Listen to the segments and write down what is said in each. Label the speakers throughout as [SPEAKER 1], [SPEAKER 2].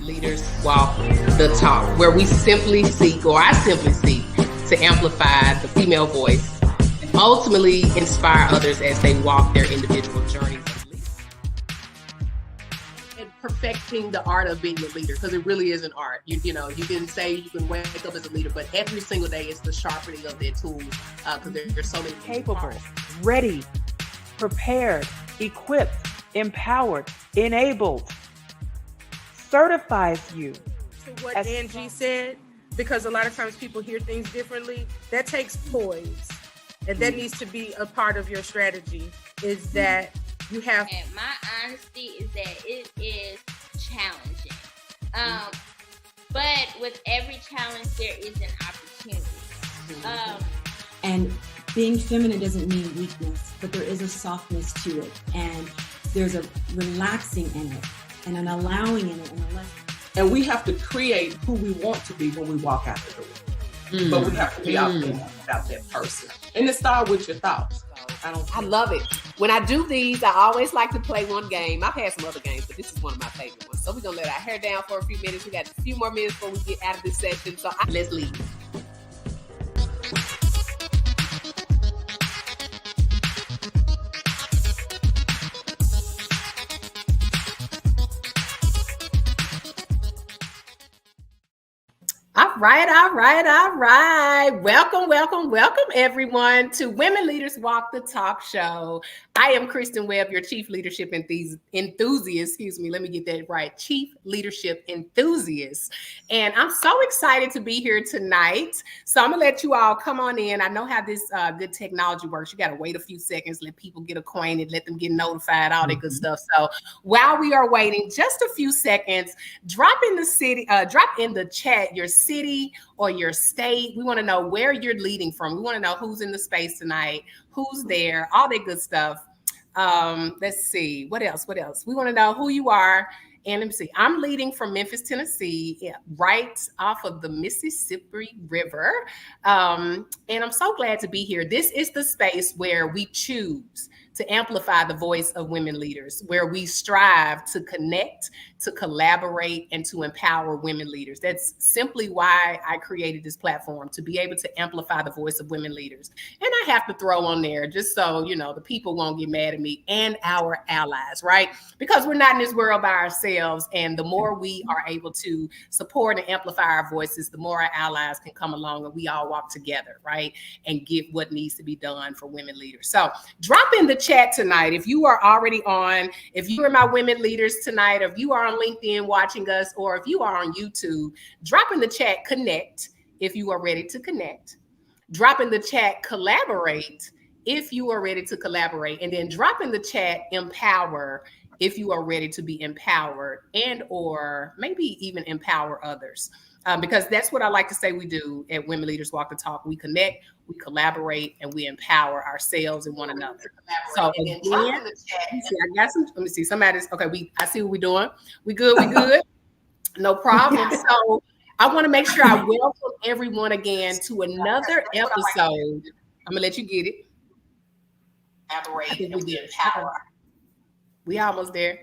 [SPEAKER 1] Leaders Walk the Talk, where we simply seek, or I simply seek, to amplify the female voice and ultimately inspire others as they walk their individual journeys as leaders. And perfecting the art of being a leader, because it really is an art. You know, you can say you can wake up as a leader, but every single day it's the sharpening of their tools, because there's so many
[SPEAKER 2] capable, ready, prepared, equipped, empowered, enabled, certifies you.
[SPEAKER 3] To what Angie said, because a lot of times people hear things differently, that takes poise. And that needs to be a part of your strategy, is that you have...
[SPEAKER 4] And my honesty is that it is challenging. But with every challenge, there is an opportunity.
[SPEAKER 5] And being feminine doesn't mean weakness, but there is a softness to it. And there's a relaxing in it and an allowing in it.
[SPEAKER 6] And we have to create who we want to be when we walk out the door. But we have to be authentic about that person. And it starts with your thoughts.
[SPEAKER 1] I love it. When I do these, I always like to play one game. I've had some other games, but this is one of my favorite ones. So we're going to let our hair down for a few minutes. We got a few more minutes before we get out of this session. So let's leave. All right. Welcome, everyone, to Women Leaders Walk the Talk show. I am Kristen Webb, your Chief Leadership Enthusiast. Let me get that right. Chief Leadership Enthusiast. And I'm so excited to be here tonight. So I'm going to let you all come on in. I know how this good technology works. You got to wait a few seconds, let people get acquainted, let them get notified, all that good stuff. So while we are waiting, just a few seconds, drop in the chat your city or your state. We want to know where you're leading from. We want to know who's in the space tonight, who's there, all that good stuff. Let's see. What else? We want to know who you are. And let me see. I'm leading from Memphis, Tennessee, right off of the Mississippi River. And I'm so glad to be here. This is the space where we choose to amplify the voice of women leaders, where we strive to connect, to collaborate, and to empower women leaders. That's simply why I created this platform, to be able to amplify the voice of women leaders. And I have to throw on there, just so, you know, the people won't get mad at me, and our allies, right? Because we're not in this world by ourselves. And the more we are able to support and amplify our voices, the more our allies can come along and we all walk together, right? And get what needs to be done for women leaders. So drop in the chat tonight if you are already on, if you are my women leaders tonight, or if you are on LinkedIn watching us, or if you are on YouTube, drop in the chat connect if you are ready to connect. Drop in the chat collaborate if you are ready to collaborate, and then drop in the chat empower if you are ready to be empowered, and or maybe even empower others. Because that's what I like to say we do at Women Leaders Walk the Talk. We connect, we collaborate, and we empower ourselves and one another. So again, I got some, let me see, somebody's, okay, I see what we're doing. We good? No problem. So I want to make sure I welcome everyone again to another episode. I'm gonna let you get it. Collaborate and we empower. We almost there.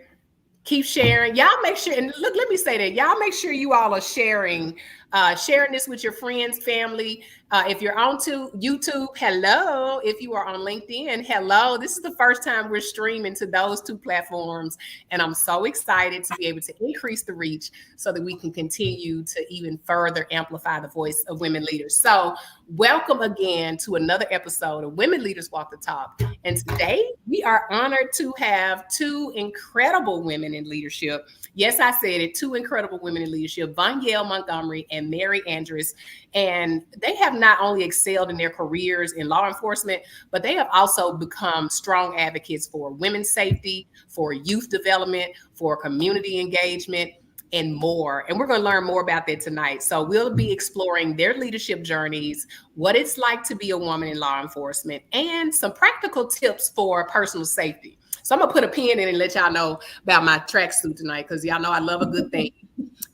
[SPEAKER 1] Keep sharing. Y'all make sure, and look, let me say that. Y'all make sure you all are sharing this with your friends, family. If you're on to YouTube, hello. If you are on LinkedIn, hello. This is the first time we're streaming to those two platforms. And I'm so excited to be able to increase the reach so that we can continue to even further amplify the voice of women leaders. So welcome again to another episode of Women Leaders Walk the Talk. And today we are honored to have two incredible women in leadership. Yes, I said it, two incredible women in leadership, Montgomery and Mary Andrus. And they have not only excelled in their careers in law enforcement, but they have also become strong advocates for women's safety, for youth development, for community engagement, and more. And we're going to learn more about that tonight. So we'll be exploring their leadership journeys, what it's like to be a woman in law enforcement, and some practical tips for personal safety. So I'm going to put a pin in and let y'all know about my tracksuit tonight, because y'all know I love a good thing.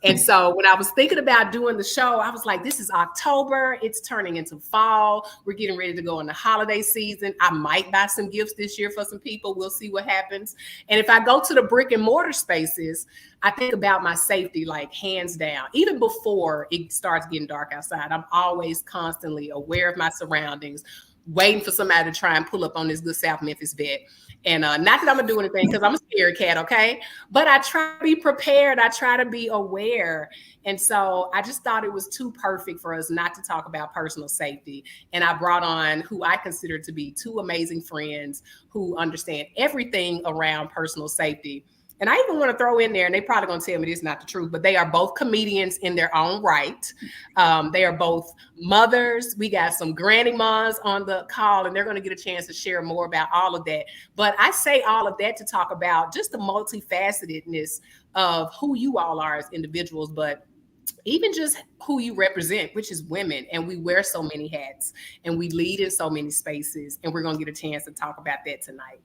[SPEAKER 1] And so when I was thinking about doing the show, I was like, this is October. It's turning into fall. We're getting ready to go in the holiday season. I might buy some gifts this year for some people. We'll see what happens. And if I go to the brick and mortar spaces, I think about my safety, like hands down. Even before it starts getting dark outside, I'm always constantly aware of my surroundings, waiting for somebody to try and pull up on this good South Memphis vet. And not that I'm gonna do anything, because I'm a scared cat, okay? But I try to be prepared. I try to be aware. And so I just thought it was too perfect for us not to talk about personal safety. And I brought on who I consider to be two amazing friends who understand everything around personal safety. And I even want to throw in there, and they probably going to tell me this is not the truth, but they are both comedians in their own right. They are both mothers. We got some granny moms on the call, and they're going to get a chance to share more about all of that. But I say all of that to talk about just the multifacetedness of who you all are as individuals, but even just who you represent, which is women. And we wear so many hats and we lead in so many spaces. And we're going to get a chance to talk about that tonight.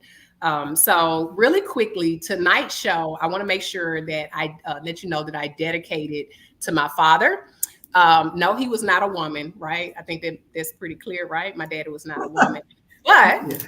[SPEAKER 1] So really quickly, tonight's show, I want to make sure that I let you know that I dedicated to my father. No, he was not a woman, right? I think that's pretty clear, right? My daddy was not a woman. But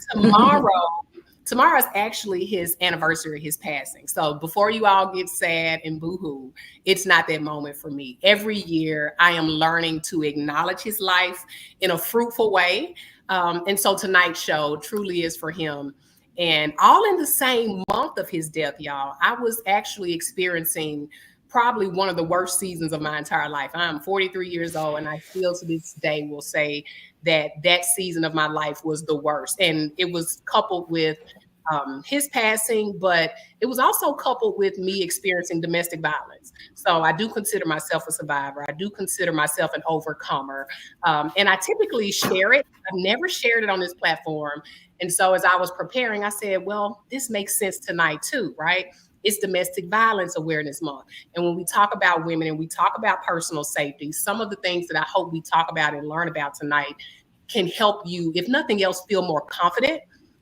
[SPEAKER 1] tomorrow is actually his anniversary, his passing. So before you all get sad and boohoo, it's not that moment for me. Every year I am learning to acknowledge his life in a fruitful way. And so tonight's show truly is for him. And all in the same month of his death, y'all, I was actually experiencing probably one of the worst seasons of my entire life. I'm 43 years old, and I still to this day will say that season of my life was the worst. And it was coupled with his passing, but it was also coupled with me experiencing domestic violence. So I do consider myself a survivor. I do consider myself an overcomer. And I typically share it. I've never shared it on this platform. And so as I was preparing, I said, well, this makes sense tonight too, right? It's Domestic Violence Awareness Month. And when we talk about women and we talk about personal safety, some of the things that I hope we talk about and learn about tonight can help you, if nothing else, feel more confident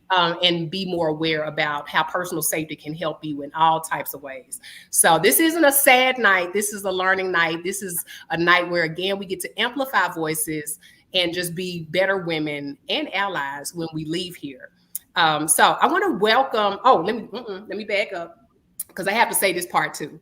[SPEAKER 1] and be more aware about how personal safety can help you in all types of ways. So this isn't a sad night. This is a learning night. This is a night where, again, we get to amplify voices and just be better women and allies when we leave here. So I want to welcome, let me back up, because I have to say this part too.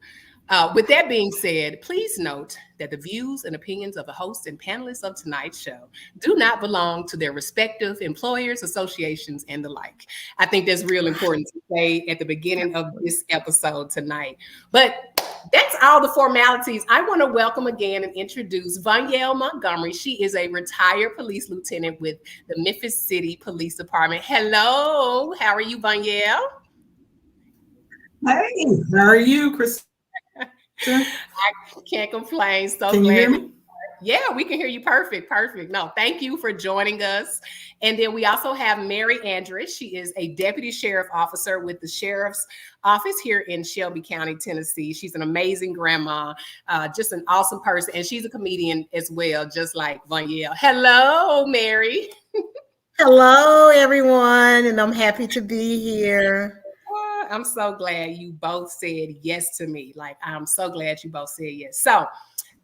[SPEAKER 1] With that being said, please note that the views and opinions of the hosts and panelists of tonight's show do not belong to their respective employers, associations, and the like. I think that's real important to say at the beginning of this episode tonight. But that's all the formalities. I want to welcome again and introduce Vonyelle Montgomery. She is a retired police lieutenant with the Memphis City Police Department. Hello, how are you, Vonyelle?
[SPEAKER 7] Hey, how are you, Chris?
[SPEAKER 1] I can't complain. So
[SPEAKER 7] can
[SPEAKER 1] glad.
[SPEAKER 7] You hear me?
[SPEAKER 1] Yeah, we can hear you. Perfect. No, thank you for joining us. And then we also have Mary Andrus. She is a deputy sheriff officer with the sheriff's office here in Shelby County, Tennessee. She's an amazing grandma, just an awesome person. And she's a comedian as well, just like Vonyelle. Hello, Mary.
[SPEAKER 8] Hello, everyone. And I'm happy to be here.
[SPEAKER 1] I'm so glad you both said yes to me. Like, I'm so glad you both said yes. So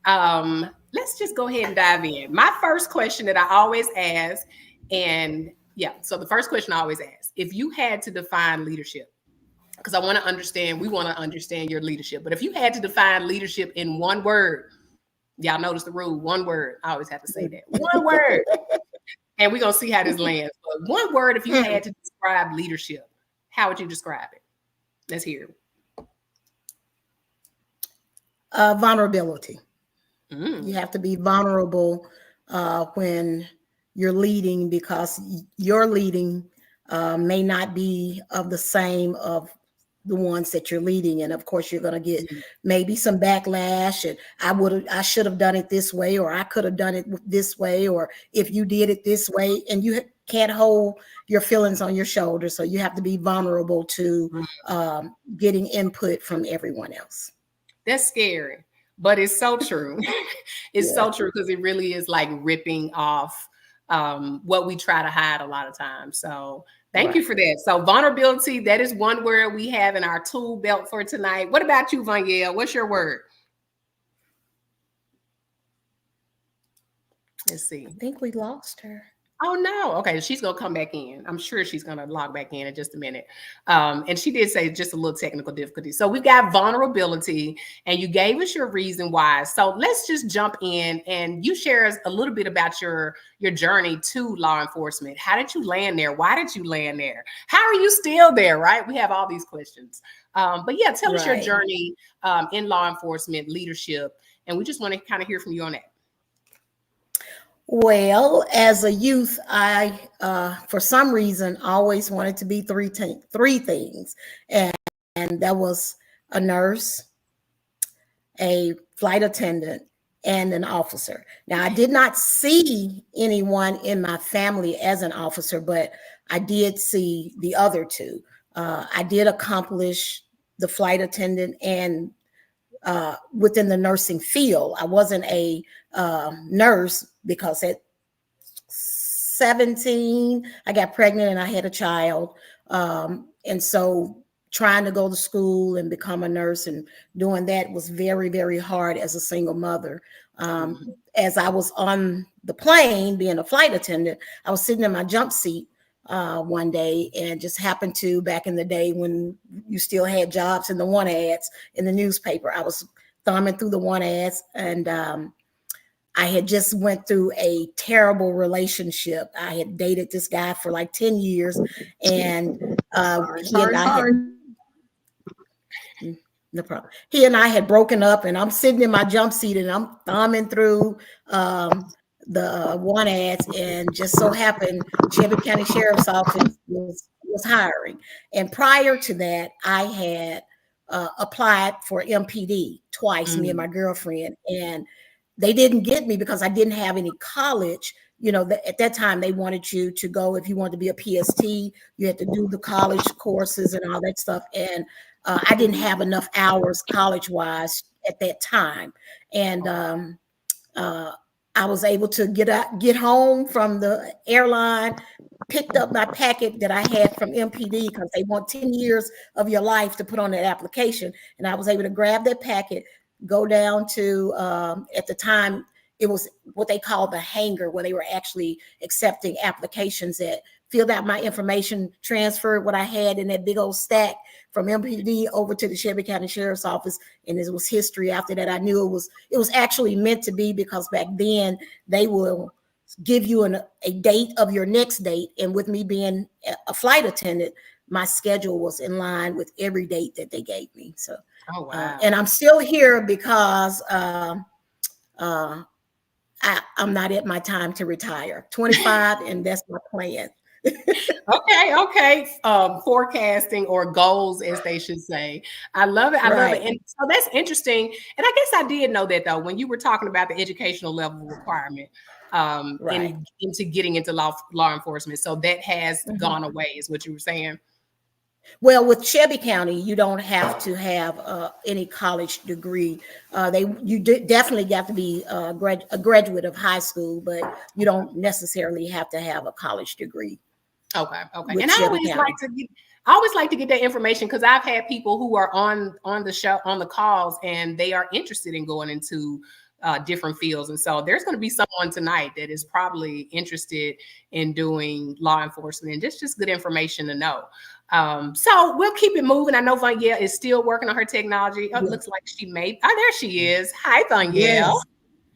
[SPEAKER 1] let's just go ahead and dive in. My first question that I always ask, so the first question I always ask, if you had to define leadership, because we want to understand your leadership, but if you had to define leadership in one word, y'all notice the rule, one word. I always have to say that. One word. And we're going to see how this lands. But one word, if you had to describe leadership, how would you describe it? Let's hear it.
[SPEAKER 8] Vulnerability. You have to be vulnerable when you're leading, because your leading may not be of the same of the ones that you're leading. And of course, you're going to get maybe some backlash, and I should have done it this way, or I could have done it this way, or if you did it this way, and you can't hold your feelings on your shoulders. So you have to be vulnerable to getting input from everyone else.
[SPEAKER 1] That's scary, but it's so true. It's so true, because it really is like ripping off what we try to hide a lot of times. So thank you for that. So vulnerability, that is one word we have in our tool belt for tonight. What about you, Vonyelle? What's your word? Let's see.
[SPEAKER 8] I think we lost her.
[SPEAKER 1] Oh no. Okay, she's gonna come back in. I'm sure she's gonna log back in just a minute. And she did say just a little technical difficulty. So we've got vulnerability, and you gave us your reason why. So let's just jump in and you share us a little bit about your journey to law enforcement. How did you land there? Why did you land there? How are you still there? Right? We have all these questions. But yeah, tell us your journey in law enforcement leadership, and we just want to kind of hear from you on that.
[SPEAKER 8] Well, as a youth, I, for some reason, always wanted to be three things. And that was a nurse, a flight attendant, and an officer. Now, I did not see anyone in my family as an officer, but I did see the other two. I did accomplish the flight attendant and within the nursing field. I wasn't a nurse because at 17, I got pregnant and I had a child. And so trying to go to school and become a nurse and doing that was very, very hard as a single mother. As I was on the plane being a flight attendant, I was sitting in my jump seat one day and just happened to, back in the day when you still had jobs in the want ads in the newspaper, I was thumbing through the want ads, and I had just went through a terrible relationship. I had dated this guy for like 10 years, and no problem. He and I had broken up, and I'm sitting in my jump seat and I'm thumbing through the want ads, and just so happened Shelby County Sheriff's Office was hiring. And prior to that, I had applied for MPD twice, me and my girlfriend, and they didn't get me because I didn't have any college. You know, at that time they wanted you to go, if you wanted to be a PST, you had to do the college courses and all that stuff. And I didn't have enough hours college-wise at that time. And I was able to get home from the airline, picked up my packet that I had from MPD because they want 10 years of your life to put on that application. And I was able to grab that packet, go down to, at the time, it was what they called the hangar, where they were actually accepting applications that filled out my information, transferred what I had in that big old stack from MPD over to the Shelby County Sheriff's Office. And it was history after that. I knew it was actually meant to be, because back then they will give you a date of your next date. And with me being a flight attendant, my schedule was in line with every date that they gave me. So,
[SPEAKER 1] oh, wow.
[SPEAKER 8] And I'm still here because I'm not at my time to retire. 25, and that's my plan.
[SPEAKER 1] Okay. Forecasting, or goals, as they should say. I love it. I love it. And so that's interesting. And I guess I did know that, though, when you were talking about the educational level requirement into getting into law enforcement. So that has gone away, is what you were saying.
[SPEAKER 8] Well, with Shelby County, you don't have to have any college degree. You definitely got to be a graduate of high school, but you don't necessarily have to have a college degree.
[SPEAKER 1] Okay. And I always like to get that information, because I've had people who are on the show, on the calls, and they are interested in going into different fields. And so there's going to be someone tonight that is probably interested in doing law enforcement, and just good information to know. So we'll keep it moving. I know Vanyelle is still working on her technology. Oh, it looks like she may. Oh, there she is. Hi, Vanyelle.
[SPEAKER 7] Yes.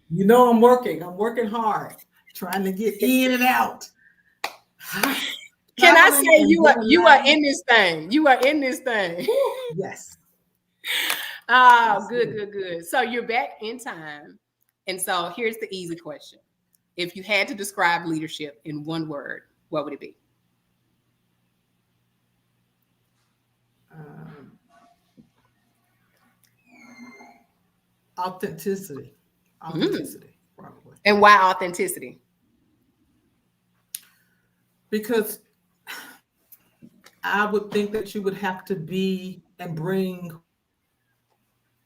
[SPEAKER 7] You know, I'm working hard, trying to get in and out.
[SPEAKER 1] Can I say you are in this thing? You are in this thing.
[SPEAKER 7] Yes.
[SPEAKER 1] Oh, good. So you're back in time. And so here's the easy question. If you had to describe leadership in one word, what would it be?
[SPEAKER 7] Authenticity, probably.
[SPEAKER 1] And why authenticity?
[SPEAKER 7] Because I would think that you would have to be and bring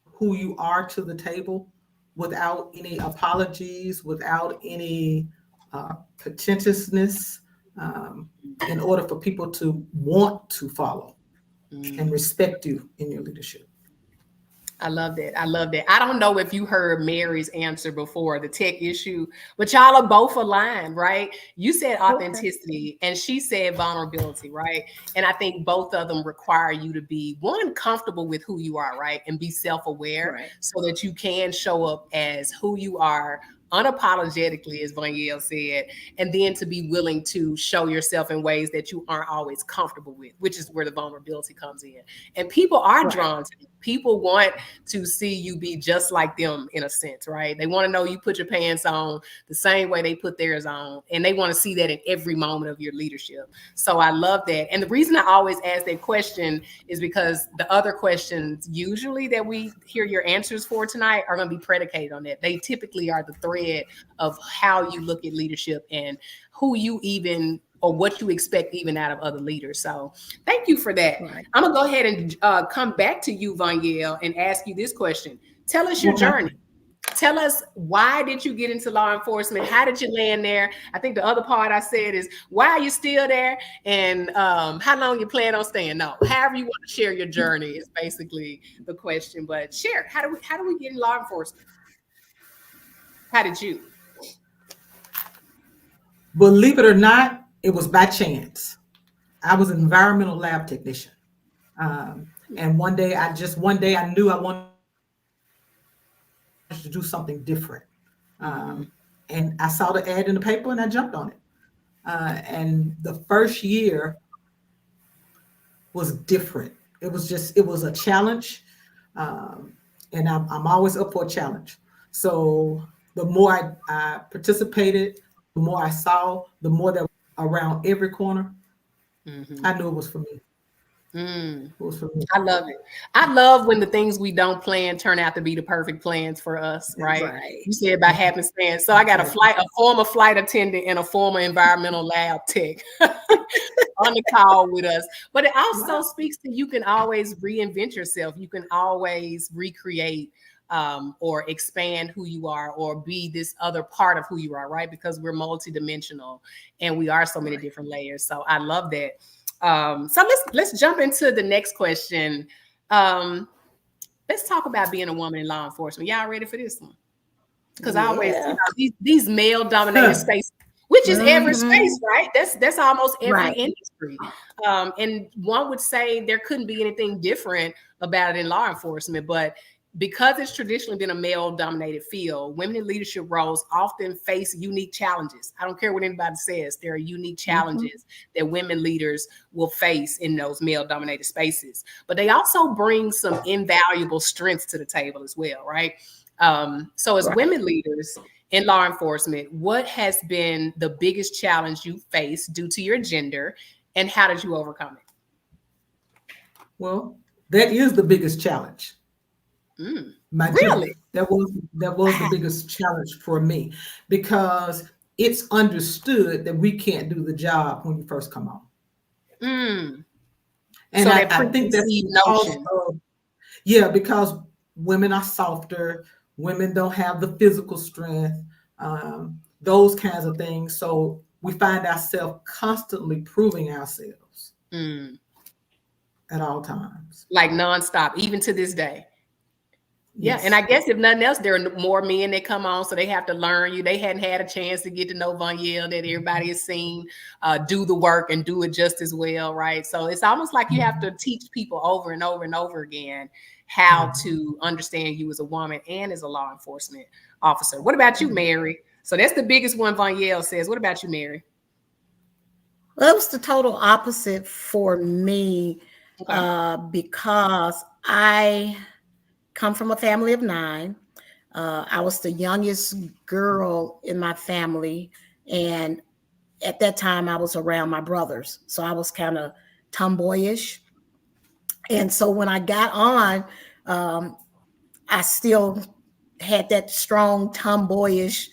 [SPEAKER 7] who you are to the table without any apologies, without any pretentiousness, in order for people to want to follow and respect you in your leadership.
[SPEAKER 1] I love that. I love that. I don't know if you heard Mary's answer before, the tech issue, but y'all are both aligned, right? You said authenticity and she said vulnerability, right? And I think both of them require you to be, one, comfortable with who you are, right? And be self-aware
[SPEAKER 8] Right.
[SPEAKER 1] so that you can show up as who you are unapologetically, as Vanyelle said, and then to be willing to show yourself in ways that you aren't always comfortable with, which is where the vulnerability comes in. And people are drawn to you. People want to see you be just like them in a sense, right? They want to know you put your pants on the same way they put theirs on, and they want to see that in every moment of your leadership. So I love that. And the reason I always ask that question is because the other questions usually that we hear your answers for tonight are going to be predicated on that. They typically are the thread of how you look at leadership and who you even or what you expect even out of other leaders. So thank you for that.
[SPEAKER 8] Right.
[SPEAKER 1] I'm gonna go ahead and come back to you, Vanyelle, and ask you this question. Tell us your journey. Tell us, why did you get into law enforcement? How did you land there? I think the other part I said is, why are you still there? And how long you plan on staying? No, however you want to share your journey is basically the question. But share, how do we get in law enforcement? How did you?
[SPEAKER 7] Believe it or not, it was by chance. I was an environmental lab technician. And one day I knew I wanted to do something different. And I saw the ad in the paper and I jumped on it. And the first year was different. It was a challenge. And I'm always up for a challenge. So the more I participated, the more I saw, the more that around every corner, I knew it was for me. It was for me.
[SPEAKER 1] I love it. I love when the things we don't plan turn out to be the perfect plans for us, right?
[SPEAKER 8] Right.
[SPEAKER 1] You said about happenstance. So I got a former flight attendant and a former environmental lab tech on the call with us. But it also speaks to, you can always reinvent yourself. You can always recreate or expand who you are, or be this other part of who you are, right? Because we're multidimensional and we are so many different layers. So I love that. So let's jump into the next question. Let's talk about being a woman in law enforcement. Y'all ready for this one? Because I always, these male dominated spaces, which is every space, right? That's almost every industry. And one would say there couldn't be anything different about it in law enforcement, but because it's traditionally been a male-dominated field, women in leadership roles often face unique challenges. I don't care what anybody says. There are unique challenges that women leaders will face in those male-dominated spaces. But they also bring some invaluable strengths to the table as well, right? So as women leaders in law enforcement, what has been the biggest challenge you faced due to your gender, and how did you overcome it?
[SPEAKER 7] Well, that is the biggest challenge.
[SPEAKER 1] Really?
[SPEAKER 7] That was the biggest challenge for me, because it's understood that we can't do the job when you first come on. And so I think that's because women are softer, women don't have the physical strength, those kinds of things. So we find ourselves constantly proving ourselves at all times,
[SPEAKER 1] like nonstop, even to this day. Yeah, and I guess if nothing else, there are more men that come on, so they have to learn you. They hadn't had a chance to get to know Vanyelle, that everybody has seen do the work and do it just as well, right? So it's almost like you have to teach people over and over and over again how to understand you as a woman and as a law enforcement officer. What about you, Mary? So that's the biggest one Vanyelle says. What about you, Mary?
[SPEAKER 8] Well, it was the total opposite for me, because I come from a family of 9. I was the youngest girl in my family. And at that time, I was around my brothers. So I was kind of tomboyish. And so when I got on, I still had that strong tomboyish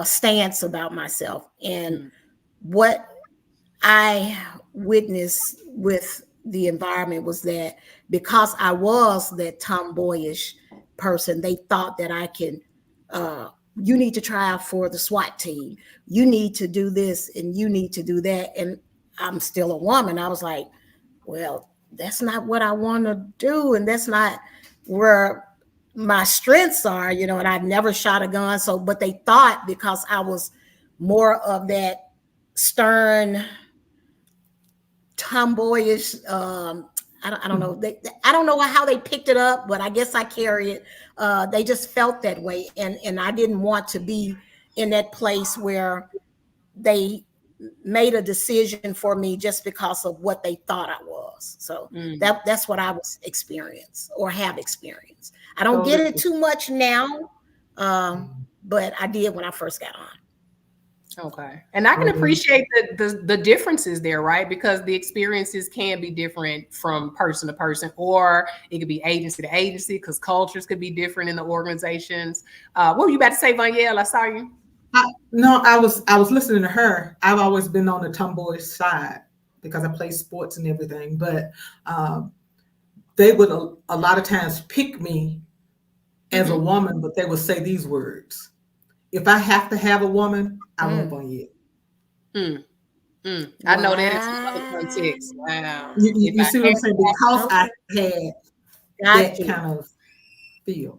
[SPEAKER 8] stance about myself. And what I witnessed with the environment was that because I was that tomboyish person, they thought that I can, you need to try out for the SWAT team. You need to do this and you need to do that. And I'm still a woman. I was like, well, that's not what I want to do. And that's not where my strengths are, you know, and I've never shot a gun. So, but they thought because I was more of that stern, tomboyish, I don't know. I don't know how they picked it up, but I guess I carry it. They just felt that way, and I didn't want to be in that place where they made a decision for me just because of what they thought I was. So that's what I was experienced or have experienced. I don't get it too much now, but I did when I first got on.
[SPEAKER 1] Okay. And I can appreciate the differences there, right? Because the experiences can be different from person to person, or it could be agency to agency because cultures could be different in the organizations. What were you about to say, Vanyelle? I saw you.
[SPEAKER 7] No, I was listening to her. I've always been on the tomboyish side because I play sports and everything, but they would a lot of times pick me as a woman, but they would say these words. If I have to have a woman, I want Vanyelle.
[SPEAKER 1] I know that in some other context. Wow.
[SPEAKER 7] You see what I'm saying? Because I had that kind of feel.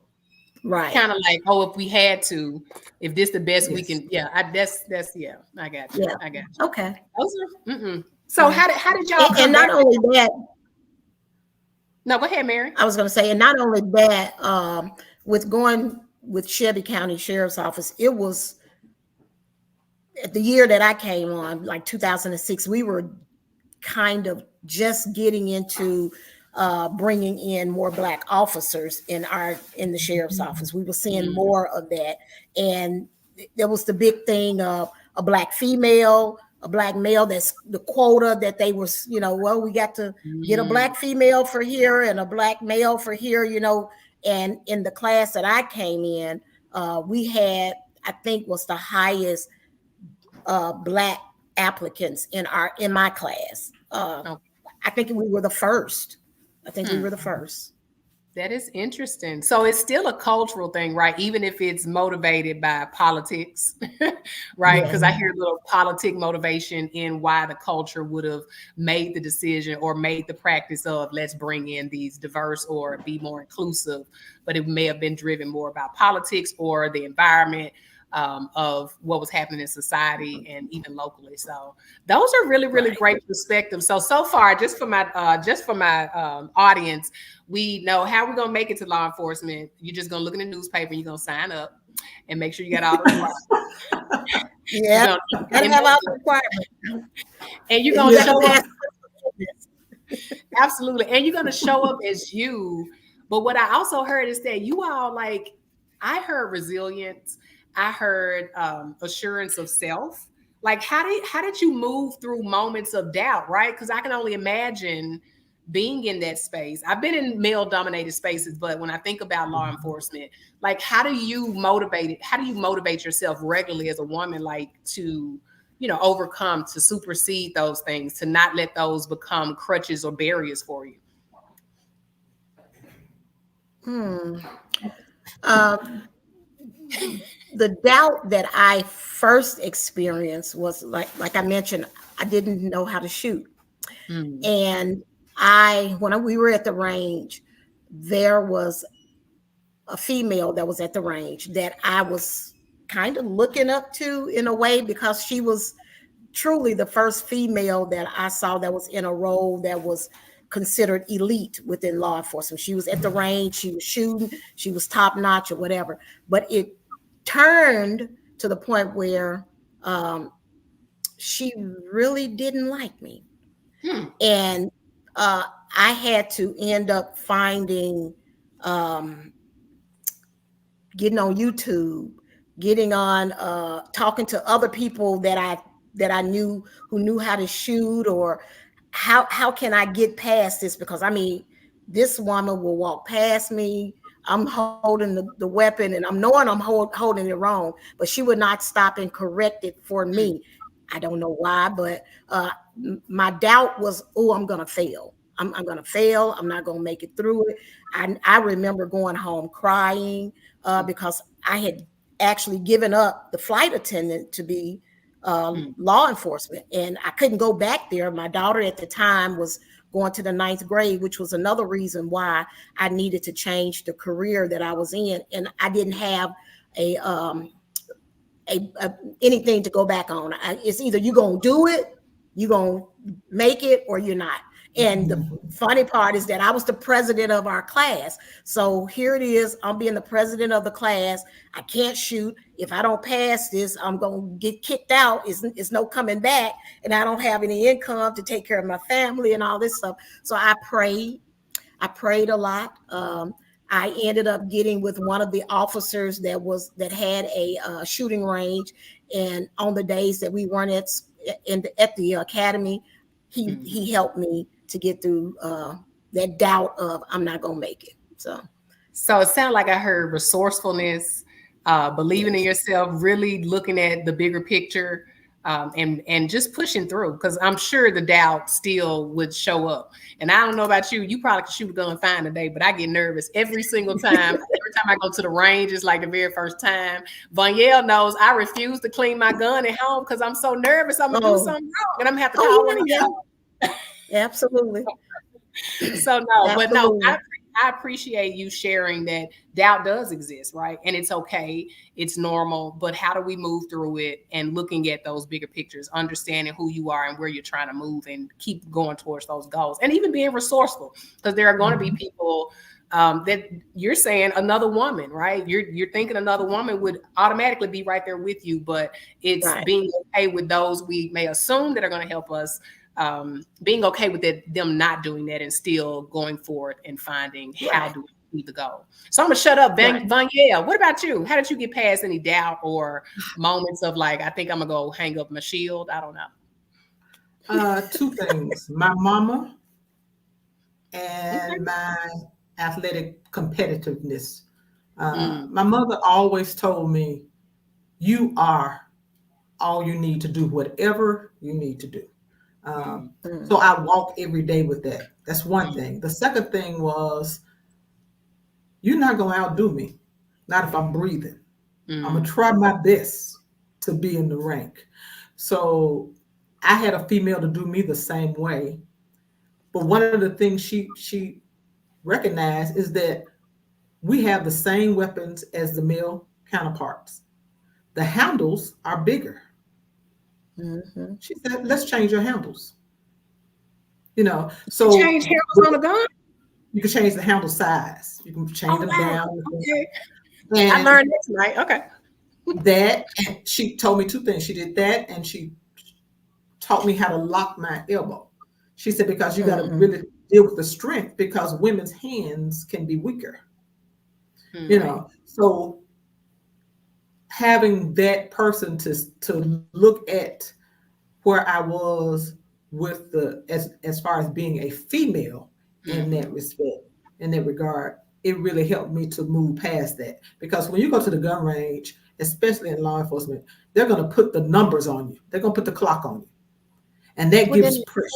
[SPEAKER 8] Right.
[SPEAKER 1] Kind of like, oh, if we had to, if this the best we can, yeah. That's yeah. I got you.
[SPEAKER 8] Yeah.
[SPEAKER 1] I got you.
[SPEAKER 8] Okay.
[SPEAKER 1] So how did y'all?
[SPEAKER 8] And not only that.
[SPEAKER 1] No, go ahead, Mary.
[SPEAKER 8] I was going to say, and not only that, with going with Shelby County Sheriff's Office, it was the year that I came on, like 2006. We were kind of just getting into bringing in more Black officers in the sheriff's office. We were seeing more of that, and there was the big thing of a Black female, a Black male. That's the quota that they was, you know, well, we got to get a Black female for here and a Black male for here, you know. And in the class that I came in, we had, I think, was the highest Black applicants in my class. I think we were the first. We were the first.
[SPEAKER 1] That is interesting. So it's still a cultural thing, right? Even if it's motivated by politics, right? Because I hear a little politic motivation in why the culture would have made the decision or made the practice of let's bring in these diverse or be more inclusive, but it may have been driven more about politics or the environment of what was happening in society and even locally. So those are really, really great perspectives. So far, just for my audience, we know how we're gonna make it to law enforcement. You're just gonna look in the newspaper and you're gonna sign up and make sure you got all the requirements.
[SPEAKER 8] Yeah, and have all the requirements.
[SPEAKER 1] And you're gonna show up. Absolutely, and you're gonna show up as you. But what I also heard is that you all, like, I heard resilience. I heard assurance of self. Like, how did you move through moments of doubt, right? Because I can only imagine being in that space. I've been in male-dominated spaces, but when I think about law enforcement, like, how do you motivate yourself regularly as a woman, like, to, you know, overcome, to supersede those things, to not let those become crutches or barriers for you?
[SPEAKER 8] The doubt that I first experienced was like I mentioned, I didn't know how to shoot. And when we were at the range, there was a female that was at the range that I was kind of looking up to in a way, because she was truly the first female that I saw that was in a role that was considered elite within law enforcement. She was at the range, she was shooting, she was top notch or whatever. But it turned to the point where she really didn't like me. And I had to end up finding, getting on YouTube, getting on, talking to other people that I knew who knew how to shoot, or how can I get past this? Because I mean, this woman will walk past me. I'm holding the weapon and I'm knowing I'm holding it wrong, but she would not stop and correct it for me. I don't know why, but my doubt was, oh, I'm going to fail. I'm going to fail. I'm not going to make it through it. I remember going home crying because I had actually given up the flight attendant to be law enforcement, and I couldn't go back there. My daughter at the time was going to the 9th grade, which was another reason why I needed to change the career that I was in. And I didn't have a anything to go back on. It's either you're going to do it, you're going to make it, or you're not. And the funny part is that I was the president of our class. So here it is. I'm being the president of the class. I can't shoot. If I don't pass this, I'm going to get kicked out. It's no coming back. And I don't have any income to take care of my family and all this stuff. So I prayed a lot. I ended up getting with one of the officers that had a shooting range. And on the days that we weren't at the academy, he helped me to get through that doubt of I'm not gonna make it. So
[SPEAKER 1] it sounded like I heard resourcefulness, believing in yourself, really looking at the bigger picture, and just pushing through. Because I'm sure the doubt still would show up. And I don't know about you, you probably could shoot a gun fine today, but I get nervous every single time. Every time I go to the range, it's like the very first time. Vanyelle knows I refuse to clean my gun at home because I'm so nervous I'm gonna do something wrong, and I'm gonna have to call one of y'all.
[SPEAKER 8] Absolutely.
[SPEAKER 1] So no, but no, I appreciate you sharing that doubt does exist, right? And it's okay, it's normal, but how do we move through it and looking at those bigger pictures, understanding who you are and where you're trying to move and keep going towards those goals, and even being resourceful, because there are going to be people that you're saying another woman, right? You're thinking another woman would automatically be right there with you, but it's being okay with those we may assume that are going to help us. Being okay with them not doing that and still going forward and finding how do we achieve the goal. So I'm gonna shut up. Vanyelle, what about you? How did you get past any doubt or moments of like, I think I'm gonna go hang up my shield? I don't know.
[SPEAKER 7] Two things: my mama and my athletic competitiveness. My mother always told me, "You are all you need to do whatever you need to do." So I walk every day with that. That's one thing. The second thing was, you're not going to outdo me. Not if I'm breathing. I'm going to try my best to be in the rank. So I had a female to do me the same way. But one of the things she recognized is that we have the same weapons as the male counterparts. The handles are bigger. She said, let's change your handles. So
[SPEAKER 1] change handles on a gun?
[SPEAKER 7] You can change the handle size. You can change them down.
[SPEAKER 1] Okay.
[SPEAKER 7] And
[SPEAKER 1] I learned that tonight. Okay.
[SPEAKER 7] That, and she told me two things. She did that, and she taught me how to lock my elbow. She said, because you got to really deal with the strength, because women's hands can be weaker. So having that person to look at where I was with as far as being a female in that respect, in that regard, it really helped me to move past that. Because when you go to the gun range, especially in law enforcement, they're going to put the numbers on you. They're going to put the clock on you. And that gives pressure.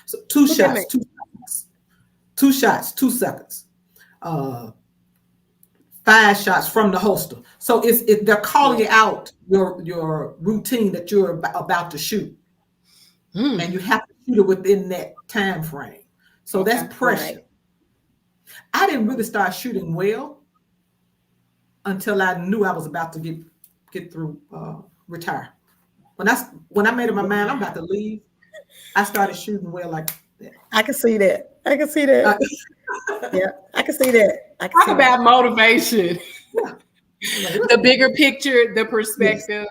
[SPEAKER 7] So 2 shots, 2 seconds. 5 shots from the holster. So they're calling out your routine that you're about to shoot. And you have to shoot it within that time frame. So that's pressure. Right. I didn't really start shooting well until I knew I was about to get through retire. When I made up my mind I'm about to leave, I started shooting well like that.
[SPEAKER 8] I can see that. Yeah, I can see that.
[SPEAKER 1] Talk about motivation. The bigger picture, the perspective. Yes.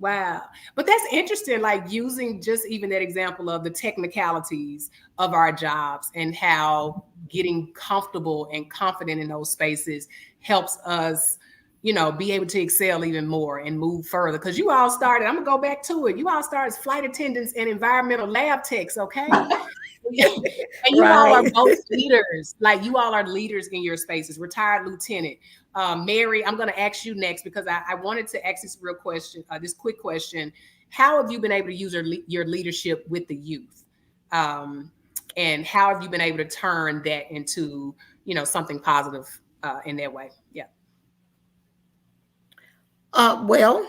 [SPEAKER 1] Wow. But that's interesting, like using just even that example of the technicalities of our jobs and how getting comfortable and confident in those spaces helps us, be able to excel even more and move further. Because you all started, I'm going to go back to it. You all started as flight attendants and environmental lab techs, okay? And you all are both leaders. Like you all are leaders in your spaces. Retired lieutenant. Mary, I'm going to ask you next because I wanted to ask this this quick question. How have you been able to use your leadership with the youth? And how have you been able to turn that into, something positive in that way? Yeah.
[SPEAKER 8] Well,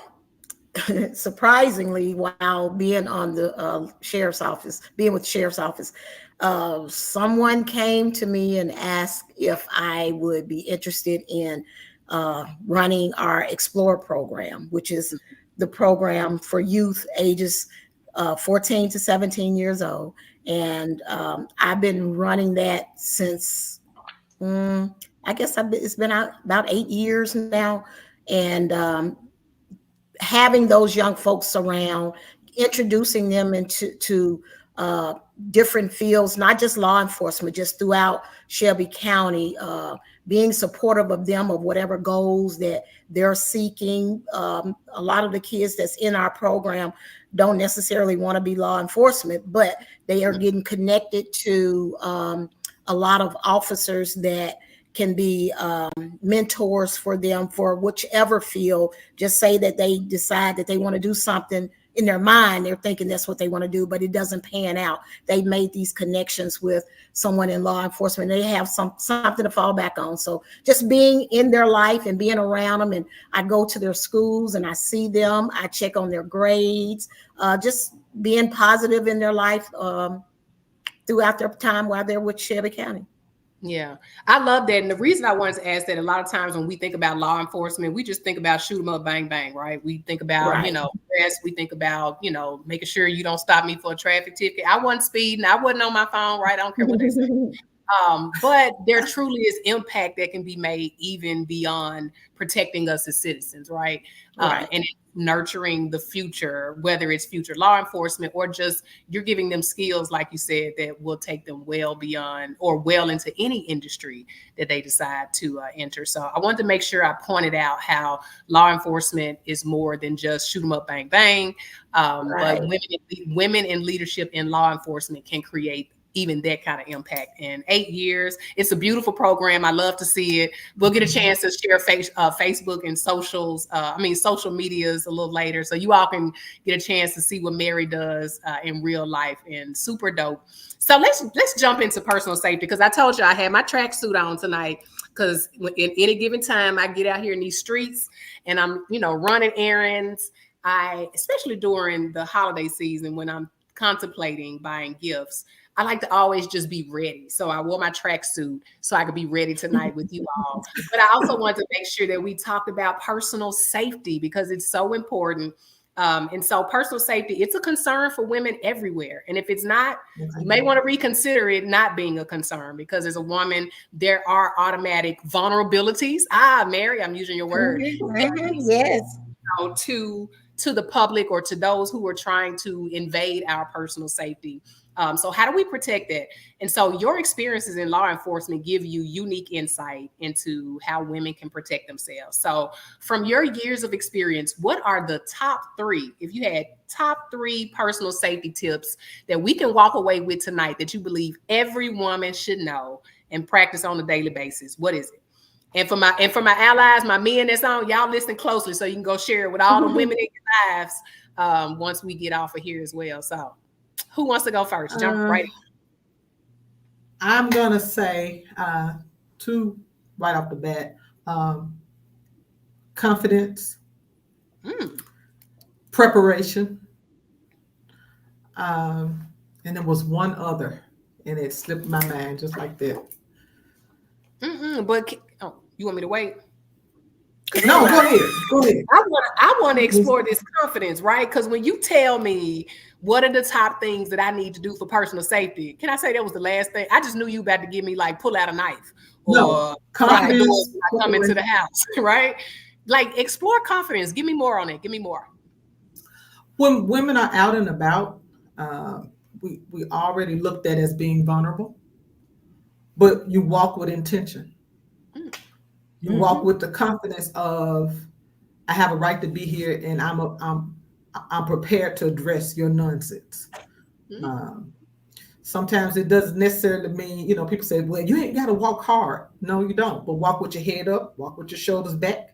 [SPEAKER 8] surprisingly, while being on the sheriff's office, being with the sheriff's office, someone came to me and asked if I would be interested in running our Explore program, which is the program for youth ages 14 to 17 years old. And I've been running that since, I guess it's been out about 8 years now. And having those young folks around, introducing them into different fields, not just law enforcement, just throughout Shelby County, being supportive of them, of whatever goals that they're seeking. A lot of the kids that's in our program don't necessarily want to be law enforcement, but they are getting connected to a lot of officers that can be mentors for them for whichever field. Just say that they decide that they want to do something in their mind, they're thinking that's what they want to do, but it doesn't pan out. They've made these connections with someone in law enforcement. They have something to fall back on. So just being in their life and being around them, and I go to their schools and I see them, I check on their grades, just being positive in their life throughout their time while they're with Shelby County.
[SPEAKER 1] Yeah, I love that. And the reason I wanted to ask that, a lot of times when we think about law enforcement, we just think about shoot 'em up, bang, bang, right? We think about,
[SPEAKER 8] Right.
[SPEAKER 1] arrest. We think about, making sure you don't stop me for a traffic ticket. I wasn't speeding. I wasn't on my phone, right? I don't care what they say. But there truly is impact that can be made even beyond protecting us as citizens, right?
[SPEAKER 8] Right.
[SPEAKER 1] And nurturing the future, whether it's future law enforcement or just you're giving them skills, like you said, that will take them well beyond or well into any industry that they decide to enter. So I wanted to make sure I pointed out how law enforcement is more than just shoot 'em up, bang, bang.
[SPEAKER 8] Right.
[SPEAKER 1] But women in leadership in law enforcement can create even that kind of impact in 8 years. It's a beautiful program. I love to see it. We'll get a chance to share Facebook and social medias a little later, so you all can get a chance to see what Mary does in real life, and super dope. So let's jump into personal safety, because I told you I had my tracksuit on tonight, because in any given time I get out here in these streets and I'm running errands. Especially during the holiday season when I'm contemplating buying gifts, I like to always just be ready. So I wore my tracksuit so I could be ready tonight with you all. But I also want to make sure that we talked about personal safety, because it's so important. And so personal safety, it's a concern for women everywhere. And if it's not, you may want to reconsider it not being a concern, because as a woman, there are automatic vulnerabilities. Mary, I'm using your word.
[SPEAKER 8] Yes.
[SPEAKER 1] To the public or to those who are trying to invade our personal safety. So how do we protect that? And so your experiences in law enforcement give you unique insight into how women can protect themselves. So from your years of experience, what are the top 3, if you had top 3 personal safety tips that we can walk away with tonight that you believe every woman should know and practice on a daily basis? What is it? And for my allies, my men that's on, y'all listen closely so you can go share it with all the women in your lives once we get off of here as well. So who wants to go first? Jump right in.
[SPEAKER 7] I'm going to say 2 right off the bat. Confidence, preparation, and there was one other, and it slipped my mind just like that.
[SPEAKER 1] But you want me to wait?
[SPEAKER 7] No, go ahead.
[SPEAKER 1] I want to explore this confidence, right? Because when you tell me what are the top things that I need to do for personal safety, can I say that was the last thing? I just knew you about to give me like pull out a knife or confidence come into the house, right? Like explore confidence. Give me more on it. Give me more.
[SPEAKER 7] When women are out and about, we already looked at as being vulnerable, but you walk with intention. You walk with the confidence of, I have a right to be here, and I'm prepared to address your nonsense. Sometimes it doesn't necessarily mean, people say, well, you ain't got to walk hard. No, you don't. But walk with your head up, walk with your shoulders back.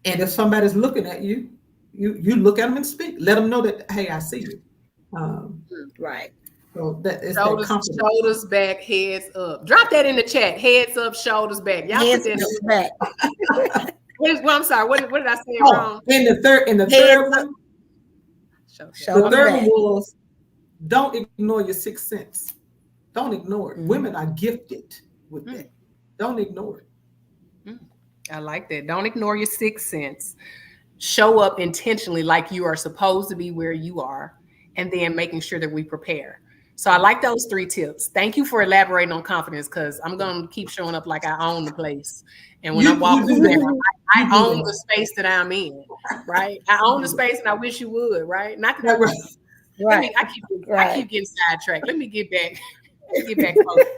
[SPEAKER 7] And if somebody's looking at you, you look at them and speak. Let them know that, hey, I see you.
[SPEAKER 8] Right.
[SPEAKER 7] So that is
[SPEAKER 1] shoulders back, heads up. Drop that in the chat. Heads up, shoulders back. Y'all
[SPEAKER 8] heads
[SPEAKER 1] put that
[SPEAKER 8] back.
[SPEAKER 1] Well, I'm sorry. What did I say
[SPEAKER 7] Oh,
[SPEAKER 1] wrong?
[SPEAKER 7] in the third one,
[SPEAKER 8] Show
[SPEAKER 7] the
[SPEAKER 8] me
[SPEAKER 7] third
[SPEAKER 8] that.
[SPEAKER 7] one was don't ignore your sixth sense. Don't ignore it.
[SPEAKER 8] Mhm.
[SPEAKER 7] Women are gifted with that. Don't ignore it.
[SPEAKER 1] I like that. Don't ignore your sixth sense. Show up intentionally like you are supposed to be where you are, and then making sure that we prepare. So I like those 3 tips. Thank you for elaborating on confidence, because I'm going to keep showing up like I own the place. And when I'm
[SPEAKER 7] You do
[SPEAKER 1] walking there,
[SPEAKER 7] that.
[SPEAKER 1] I
[SPEAKER 7] You do
[SPEAKER 1] own
[SPEAKER 7] that.
[SPEAKER 1] the space that I'm in, right? I own the space, and I wish you would, right? Not that
[SPEAKER 7] Right.
[SPEAKER 8] Right.
[SPEAKER 1] I keep getting sidetracked. Let me get back. Focused.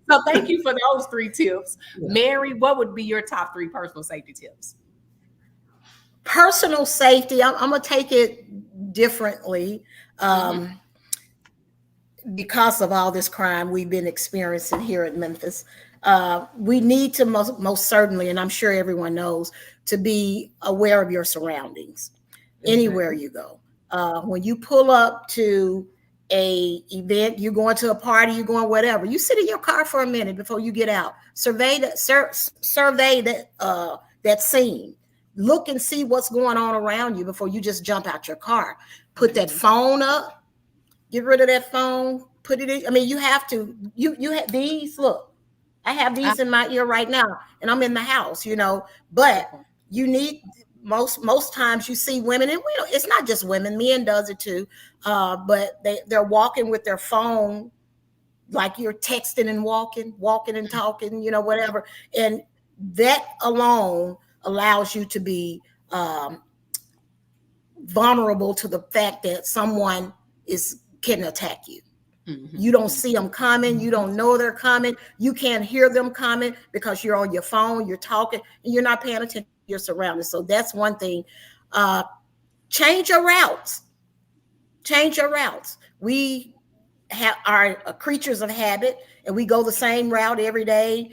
[SPEAKER 1] So thank you for those 3 tips.
[SPEAKER 7] Yeah.
[SPEAKER 1] Mary, what would be your top 3 personal safety tips?
[SPEAKER 8] Personal safety, I'm going to take it differently. Because of all this crime we've been experiencing here in Memphis, we need to most certainly, and I'm sure everyone knows, to be aware of your surroundings anywhere you go. When you pull up to a event, you're going to a party, you're going whatever, you sit in your car for a minute before you get out. Survey that scene. Look and see what's going on around you before you just jump out your car. Put that phone up. Get rid of that phone. Put it in. I mean, you have to. You have these. Look, I have these in my ear right now, and I'm in the house. But you need most times you see women, and it's not just women. Men does it too. But they're walking with their phone, like you're texting and walking and talking. Whatever, and that alone allows you to be vulnerable to the fact that someone can attack you. You don't see them coming. You don't know they're coming. You can't hear them coming because you're on your phone, you're talking, and you're not paying attention to your surroundings. So that's one thing. Change your routes. We are creatures of habit, and we go the same route every day,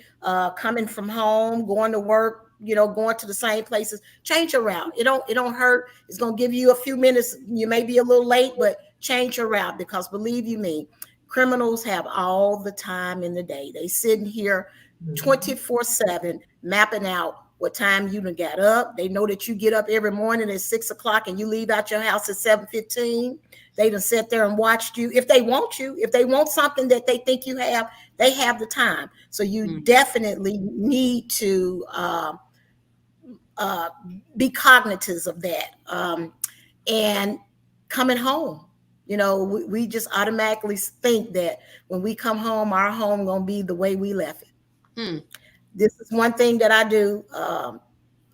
[SPEAKER 8] coming from home, going to work, going to the same places. Change your route. It don't hurt. It's going to give you a few minutes. You may be a little late, but change your route, because believe you me, criminals have all the time in the day. They sitting here 24/7 mapping out what time you done got up. They know that you get up every morning at 6 o'clock and you leave out your house at 7:15. They done sit there and watched you. If they want something that they think you have, they have the time. So you definitely need to be cognizant of that. And coming home, we just automatically think that when we come home, our home gonna be the way we left it. This is one thing that I do,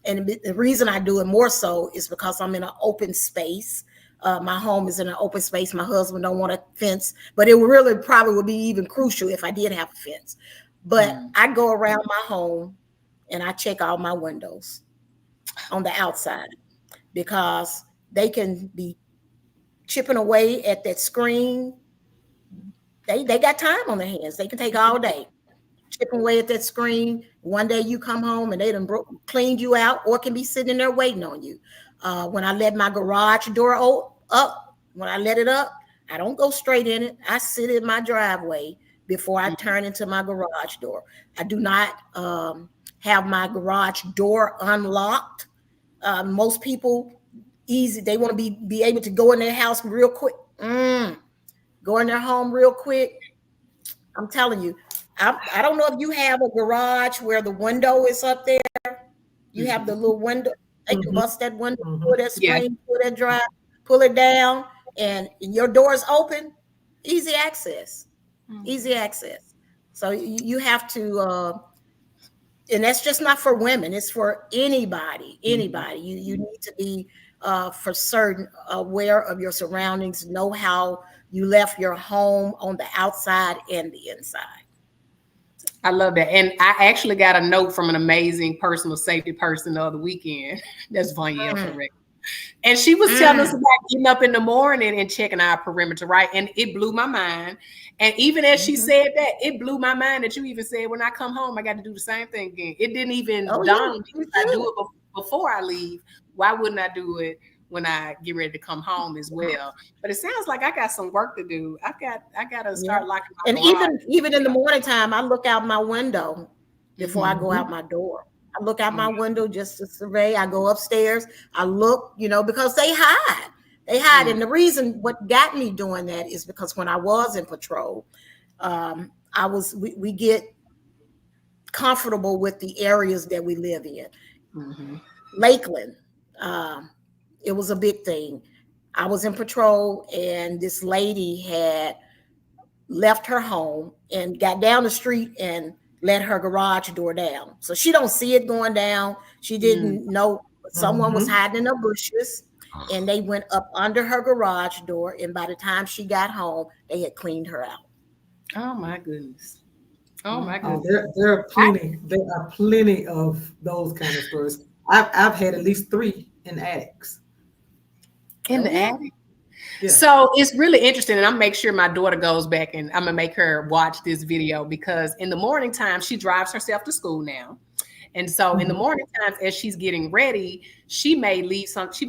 [SPEAKER 8] and the reason I do it more so is because I'm in an open space. My home is in an open space. My husband don't want a fence, but it really probably would be even crucial if I did have a fence. But I go around my home and I check all my windows on the outside, because they can be chipping away at that screen. They got time on their hands. They can take all day chipping away at that screen. One day you come home and they done cleaned you out, or can be sitting in there waiting on you. When I let my garage door up, when I let it up, I don't go straight in it. I sit in my driveway before I turn into my garage door. I do not have my garage door unlocked. Most people they want to be able to go in their house real quick. Go in their home real quick. I'm telling you, I don't know if you have a garage where the window is up there. You have the little window. They can bust that window, pull that screen, pull that drive, pull it down, and your door is open. Easy access. Easy access. So you have to, and that's just not for women. It's for anybody. Anybody. You need to be for certain aware of your surroundings. Know how you left your home on the outside and the inside.
[SPEAKER 1] I love that. And I actually got a note from an amazing personal safety person the other weekend. That's Vanya correct. And she was telling us about getting up in the morning and checking our perimeter, right? And it blew my mind. And even as she said that, it blew my mind that you even said, when I come home, I got to do the same thing again. It didn't even dawn on me. I do it before I leave. Why wouldn't I do it when I get ready to come home as well? But it sounds like I got some work to do. I got to start locking my
[SPEAKER 8] garage. Even in the morning time, I look out my window before I go out my door. I look out my window just to survey. I go upstairs. I look, because they hide. They hide. And the reason what got me doing that is because when I was in patrol, we get comfortable with the areas that we live in. Lakeland, it was a big thing. I was in patrol, and this lady had left her home and got down the street and let her garage door down. So she don't see it going down. She didn't know someone was hiding in the bushes, and they went up under her garage door. And by the time she got home, they had cleaned her out.
[SPEAKER 1] Oh my goodness. Oh my goodness.
[SPEAKER 7] There are plenty of those kind of stories. I've had at least 3 in attics.
[SPEAKER 1] In the attic? Yeah. So it's really interesting, and I'm make sure my daughter goes back, and I'm gonna make her watch this video, because in the morning time she drives herself to school now. And so in the morning times, as she's getting ready, she may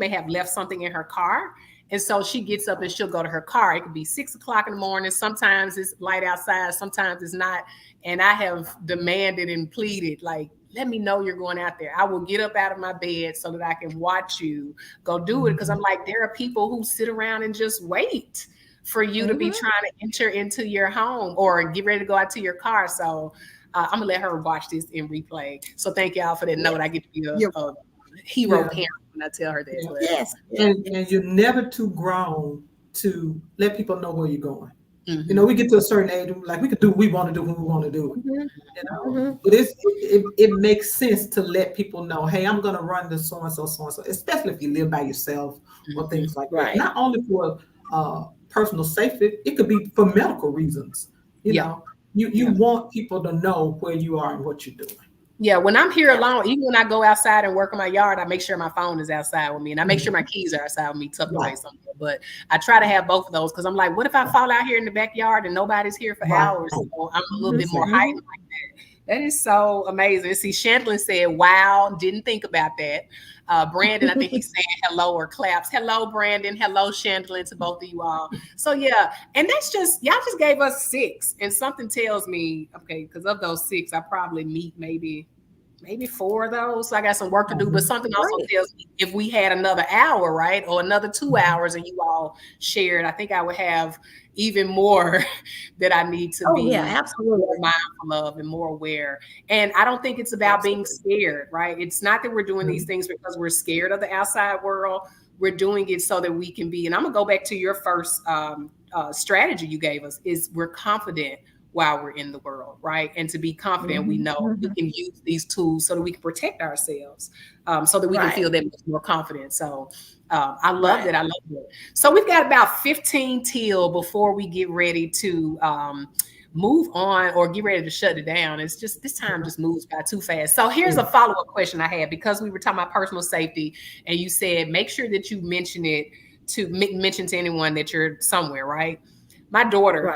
[SPEAKER 1] have left something in her car. And so she gets up and she'll go to her car. It could be 6 o'clock in the morning. Sometimes it's light outside, sometimes it's not. And I have demanded and pleaded, like, let me know you're going out there. I will get up out of my bed so that I can watch you go do it. Because I'm like, there are people who sit around and just wait for you to be trying to enter into your home or get ready to go out to your car. So I'm gonna let her watch this in replay. So thank y'all for that note. I get to be a hero parent when I tell her that.
[SPEAKER 8] Yes.
[SPEAKER 7] And you're never too grown to let people know where you're going. We get to a certain age, like we can do what we want to do when we want to do it. But it makes sense to let people know, hey, I'm going to run this so and so, especially if you live by yourself or things like that. Not only for personal safety, it could be for medical reasons. You know, you want people to know where you are and what you're doing.
[SPEAKER 1] Yeah, when I'm here alone, even when I go outside and work in my yard, I make sure my phone is outside with me, and I make sure my keys are outside with me, tucked away somewhere. But I try to have both of those, because I'm like, what if I fall out here in the backyard and nobody's here for hours? So I'm a little bit more heightened like that. That is so amazing. See, Chandler said, wow, didn't think about that. Brandon, I think he's saying hello or claps. Hello, Brandon. Hello, Chandler, to both of you all. So yeah, and that's just, y'all just gave us 6. And something tells me, okay, because of those 6, I probably meet maybe 4 of those. So I got some work to do. But something also tells me if we had another hour, right, or another 2 hours, and you all shared, I think I would have even more that I need to be
[SPEAKER 8] absolutely
[SPEAKER 1] mindful of and more aware. And I don't think it's about being scared, right? It's not that we're doing these things because we're scared of the outside world. We're doing it so that we can be, and I'm gonna go back to your first strategy you gave us, is we're confident while we're in the world, right? And to be confident, we know we can use these tools so that we can protect ourselves, so that we can feel that much more confident. So I love it. I love it. So we've got about 15 till before we get ready to move on or get ready to shut it down. It's just, this time just moves by too fast. So here's a follow-up question I had, because we were talking about personal safety, and you said, make sure that you mention to anyone that you're somewhere, right? My daughter,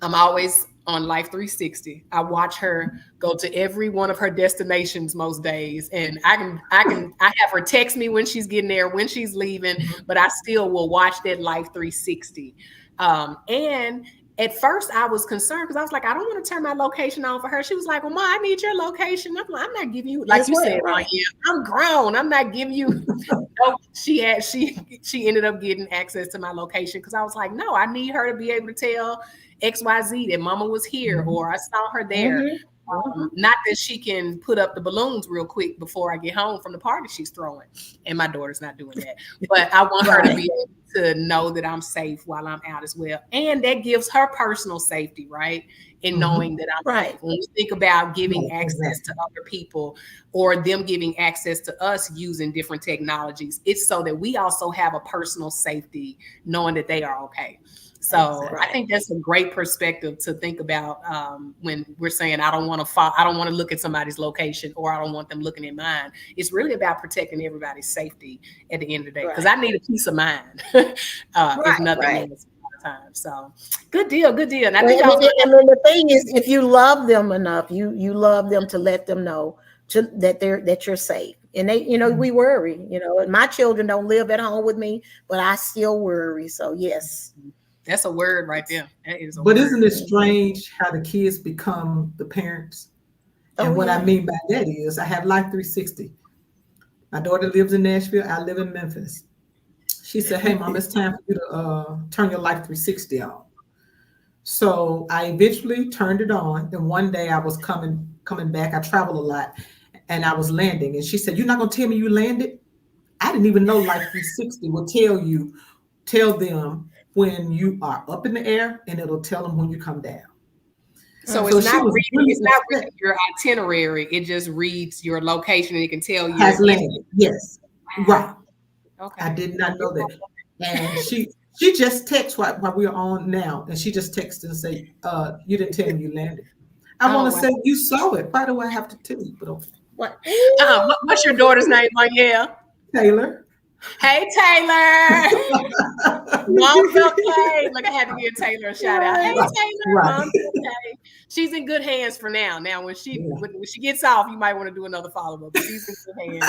[SPEAKER 1] I'm always on Life 360. I watch her go to every one of her destinations most days. And I have her text me when she's getting there, when she's leaving, but I still will watch that Life 360. And at first I was concerned, because I was like, I don't want to turn my location on for her. She was like, well, Ma, I need your location. I'm like, I'm not giving you, like you said, I'm grown. I'm not giving you. No, she ended up getting access to my location, because I was like, no, I need her to be able to tell XYZ that Mama was here, or I saw her there. Not that she can put up the balloons real quick before I get home from the party she's throwing. And my daughter's not doing that. But I want her to be able to know that I'm safe while I'm out as well. And that gives her personal safety, right? In knowing that I'm safe. When we think about giving access to other people, or them giving access to us using different technologies, it's so that we also have a personal safety, knowing that they are okay. So I think that's a great perspective to think about when we're saying, I don't want to look at somebody's location, or I don't want them looking at mine. It's really about protecting everybody's safety at the end of the day, because I need a peace of mind, if nothing else. Time. So good deal. And I think
[SPEAKER 8] and then the thing is, if you love them enough, you love them to let them know that you're safe. And they, we worry, and my children don't live at home with me, but I still worry. So yes.
[SPEAKER 1] That's a word right there. That is
[SPEAKER 7] but word. Isn't it strange how the kids become the parents? And what I mean by that is I have Life 360. My daughter lives in Nashville. I live in Memphis. She said, hey, Mom, it's time for you to turn your Life 360 on. So I eventually turned it on. And one day I was coming back. I travel a lot. And I was landing. And she said, you're not going to tell me you landed? I didn't even know Life 360 will tell them when you are up in the air, and it'll tell them when you come down.
[SPEAKER 1] So it's not reading your itinerary. It just reads your location, and it can tell you.
[SPEAKER 7] Has landed. Yes. Right.
[SPEAKER 1] Okay.
[SPEAKER 7] I did not know that. And she just texts while we're on now, and she just texted and say, you didn't tell me you landed. I want to say you saw it. Why do I have to tell you? But okay.
[SPEAKER 1] What? What's your daughter's name, Danielle?
[SPEAKER 7] Taylor.
[SPEAKER 1] Hey, Taylor. Mom's okay. Look, I had to give Taylor a shout out. Hey, Taylor.
[SPEAKER 7] Right.
[SPEAKER 1] Mom's okay. She's in good hands for now. Now, when she gets off, you might want to do another follow-up. But she's in good hands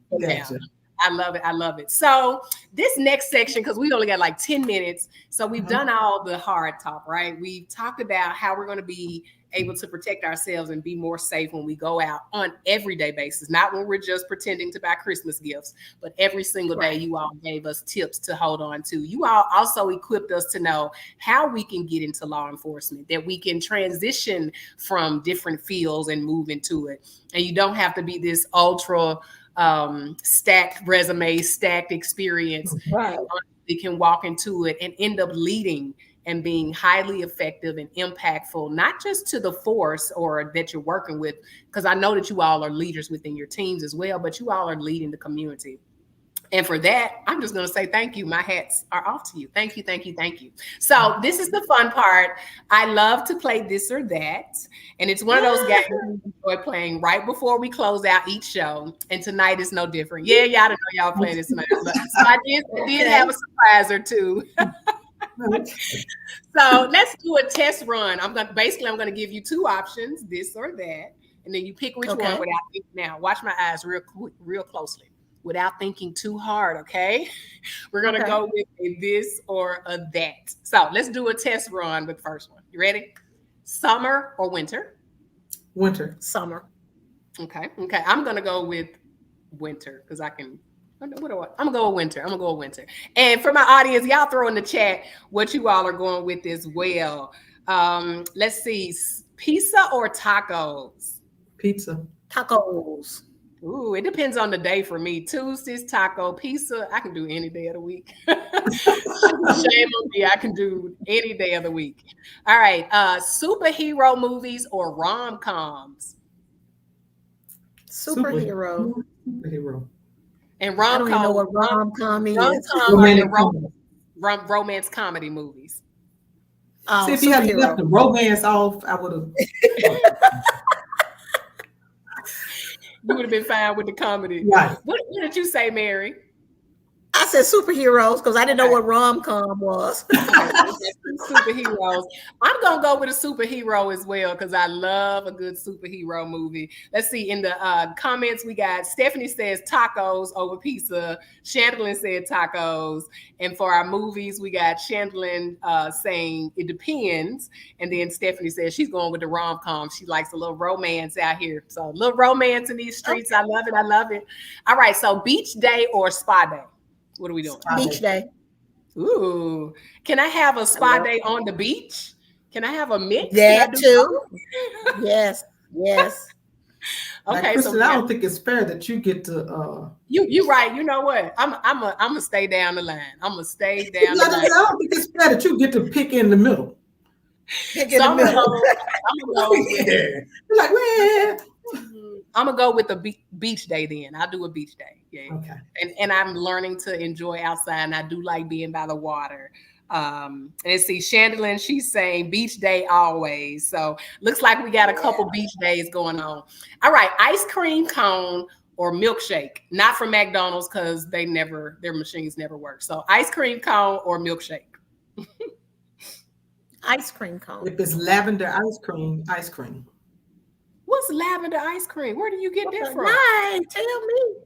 [SPEAKER 1] for
[SPEAKER 7] Gotcha.
[SPEAKER 1] now. I love it. I love it. So this next section, because we only got like 10 minutes. So we've done all the hard talk, right? We've talked about how we're going to be able to protect ourselves and be more safe when we go out on everyday basis, not when we're just pretending to buy Christmas gifts, but every single day. You all gave us tips to hold on to. You all also equipped us to know how we can get into law enforcement, that we can transition from different fields and move into it. And you don't have to be this ultra stacked resume, stacked experience.
[SPEAKER 7] Right.
[SPEAKER 1] You can walk into it and end up leading and being highly effective and impactful, not just to the force or that you're working with, because I know that you all are leaders within your teams as well, but you all are leading the community. And for that, I'm just going to say thank you. My hats are off to you. Thank you, thank you, thank you. So this is the fun part. I love to play this or that. And it's one of those games we enjoy playing right before we close out each show. And tonight is no different. Yeah, y'all didn't know y'all playing this tonight. So I did have a surprise or two. So let's do a test run. I'm going to give you two options, this or that. And then you pick which one without thinking. Now, watch my eyes real closely. Without thinking too hard, okay? We're going to go with a this or a that. So let's do a test run with the first one. You ready? Summer or winter?
[SPEAKER 7] Winter.
[SPEAKER 8] Summer.
[SPEAKER 1] Okay. I'm going to go with winter because I can. I'm going to go with winter. And for my audience, y'all throw in the chat what you all are going with as well. Let's see. Pizza or tacos?
[SPEAKER 7] Pizza.
[SPEAKER 8] Tacos.
[SPEAKER 1] Ooh, it depends on the day for me. Tuesdays, taco, pizza, I can do any day of the week. Shame on me, I can do any day of the week. All right, superhero movies or rom-coms?
[SPEAKER 8] Superhero.
[SPEAKER 1] And
[SPEAKER 8] I don't even know what rom-com is.
[SPEAKER 1] Romance comedy movies.
[SPEAKER 7] See, if you had left the romance off, I would have.
[SPEAKER 1] You would have been fine with the comedy.
[SPEAKER 7] Right.
[SPEAKER 1] What did you say, Mary?
[SPEAKER 8] I said superheroes because I didn't know what rom-com was.
[SPEAKER 1] Superheroes. I'm going to go with a superhero as well because I love a good superhero movie. Let's see. In the comments, we got Stephanie says tacos over pizza. Chandlin said tacos. And for our movies, we got Chandlin saying it depends. And then Stephanie says she's going with the rom-com. She likes a little romance out here. So a little romance in these streets. I love it. I love it. All right. So beach day or spa day? What are we doing?
[SPEAKER 8] Beach day.
[SPEAKER 1] Ooh. Can I have a spa day on the beach? Can I have a mix?
[SPEAKER 8] That too. Yes.
[SPEAKER 1] Okay,
[SPEAKER 7] Kristen, I don't think it's fair that you get to.
[SPEAKER 1] You're right. You know what? I'm gonna stay down the line. I'm gonna stay down the line.
[SPEAKER 7] I don't think it's fair that you get to pick in the middle.
[SPEAKER 1] I'm gonna go
[SPEAKER 7] You're like, well.
[SPEAKER 1] I'm gonna go with the beach day then. I'll do a beach day. Yeah.
[SPEAKER 7] Okay.
[SPEAKER 1] And I'm learning to enjoy outside, and I do like being by the water. And see, Chandlin, she's saying beach day always. So looks like we got a couple beach days going on. All right, ice cream cone or milkshake, not from McDonald's because their machines never work. So ice cream cone or milkshake.
[SPEAKER 8] Ice cream cone.
[SPEAKER 7] If it's lavender ice cream.
[SPEAKER 1] What's lavender ice cream? Where do you get that from?
[SPEAKER 8] Right, tell me.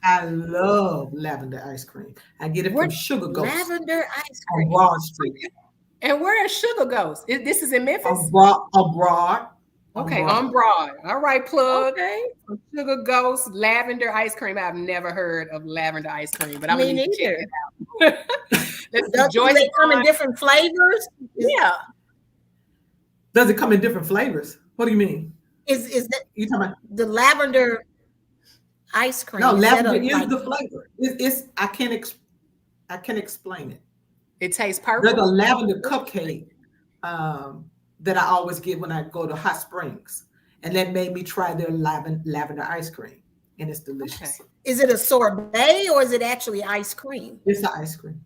[SPEAKER 7] I love lavender ice cream. I get it from Sugar Ghost.
[SPEAKER 8] Lavender ice cream.
[SPEAKER 7] On Broad Street.
[SPEAKER 1] And where is Sugar Ghost? This is in Memphis?
[SPEAKER 7] Abroad.
[SPEAKER 1] Okay, on Broad. All right, plug.
[SPEAKER 8] Okay.
[SPEAKER 1] Sugar Ghost, lavender ice cream. I've never heard of lavender ice cream, but I'm
[SPEAKER 8] Me
[SPEAKER 1] gonna need to check
[SPEAKER 8] neither.
[SPEAKER 1] it out. Let's see,
[SPEAKER 8] Do
[SPEAKER 1] Joyce
[SPEAKER 8] they come in
[SPEAKER 1] Bond.
[SPEAKER 8] different flavors?
[SPEAKER 1] Yeah.
[SPEAKER 7] Does it come in different flavors? What do you mean?
[SPEAKER 8] Is that
[SPEAKER 7] You talking about?
[SPEAKER 8] the lavender ice cream?
[SPEAKER 7] No,
[SPEAKER 8] is that
[SPEAKER 7] lavender is
[SPEAKER 8] like,
[SPEAKER 7] the flavor. It's I can't explain it.
[SPEAKER 1] It tastes
[SPEAKER 7] There's a
[SPEAKER 1] purple.
[SPEAKER 7] lavender cupcake that I always get when I go to Hot Springs, and that made me try their lavender ice cream, and it's delicious.
[SPEAKER 1] Okay.
[SPEAKER 8] is it a sorbet or is it actually ice cream?
[SPEAKER 7] It's the ice cream.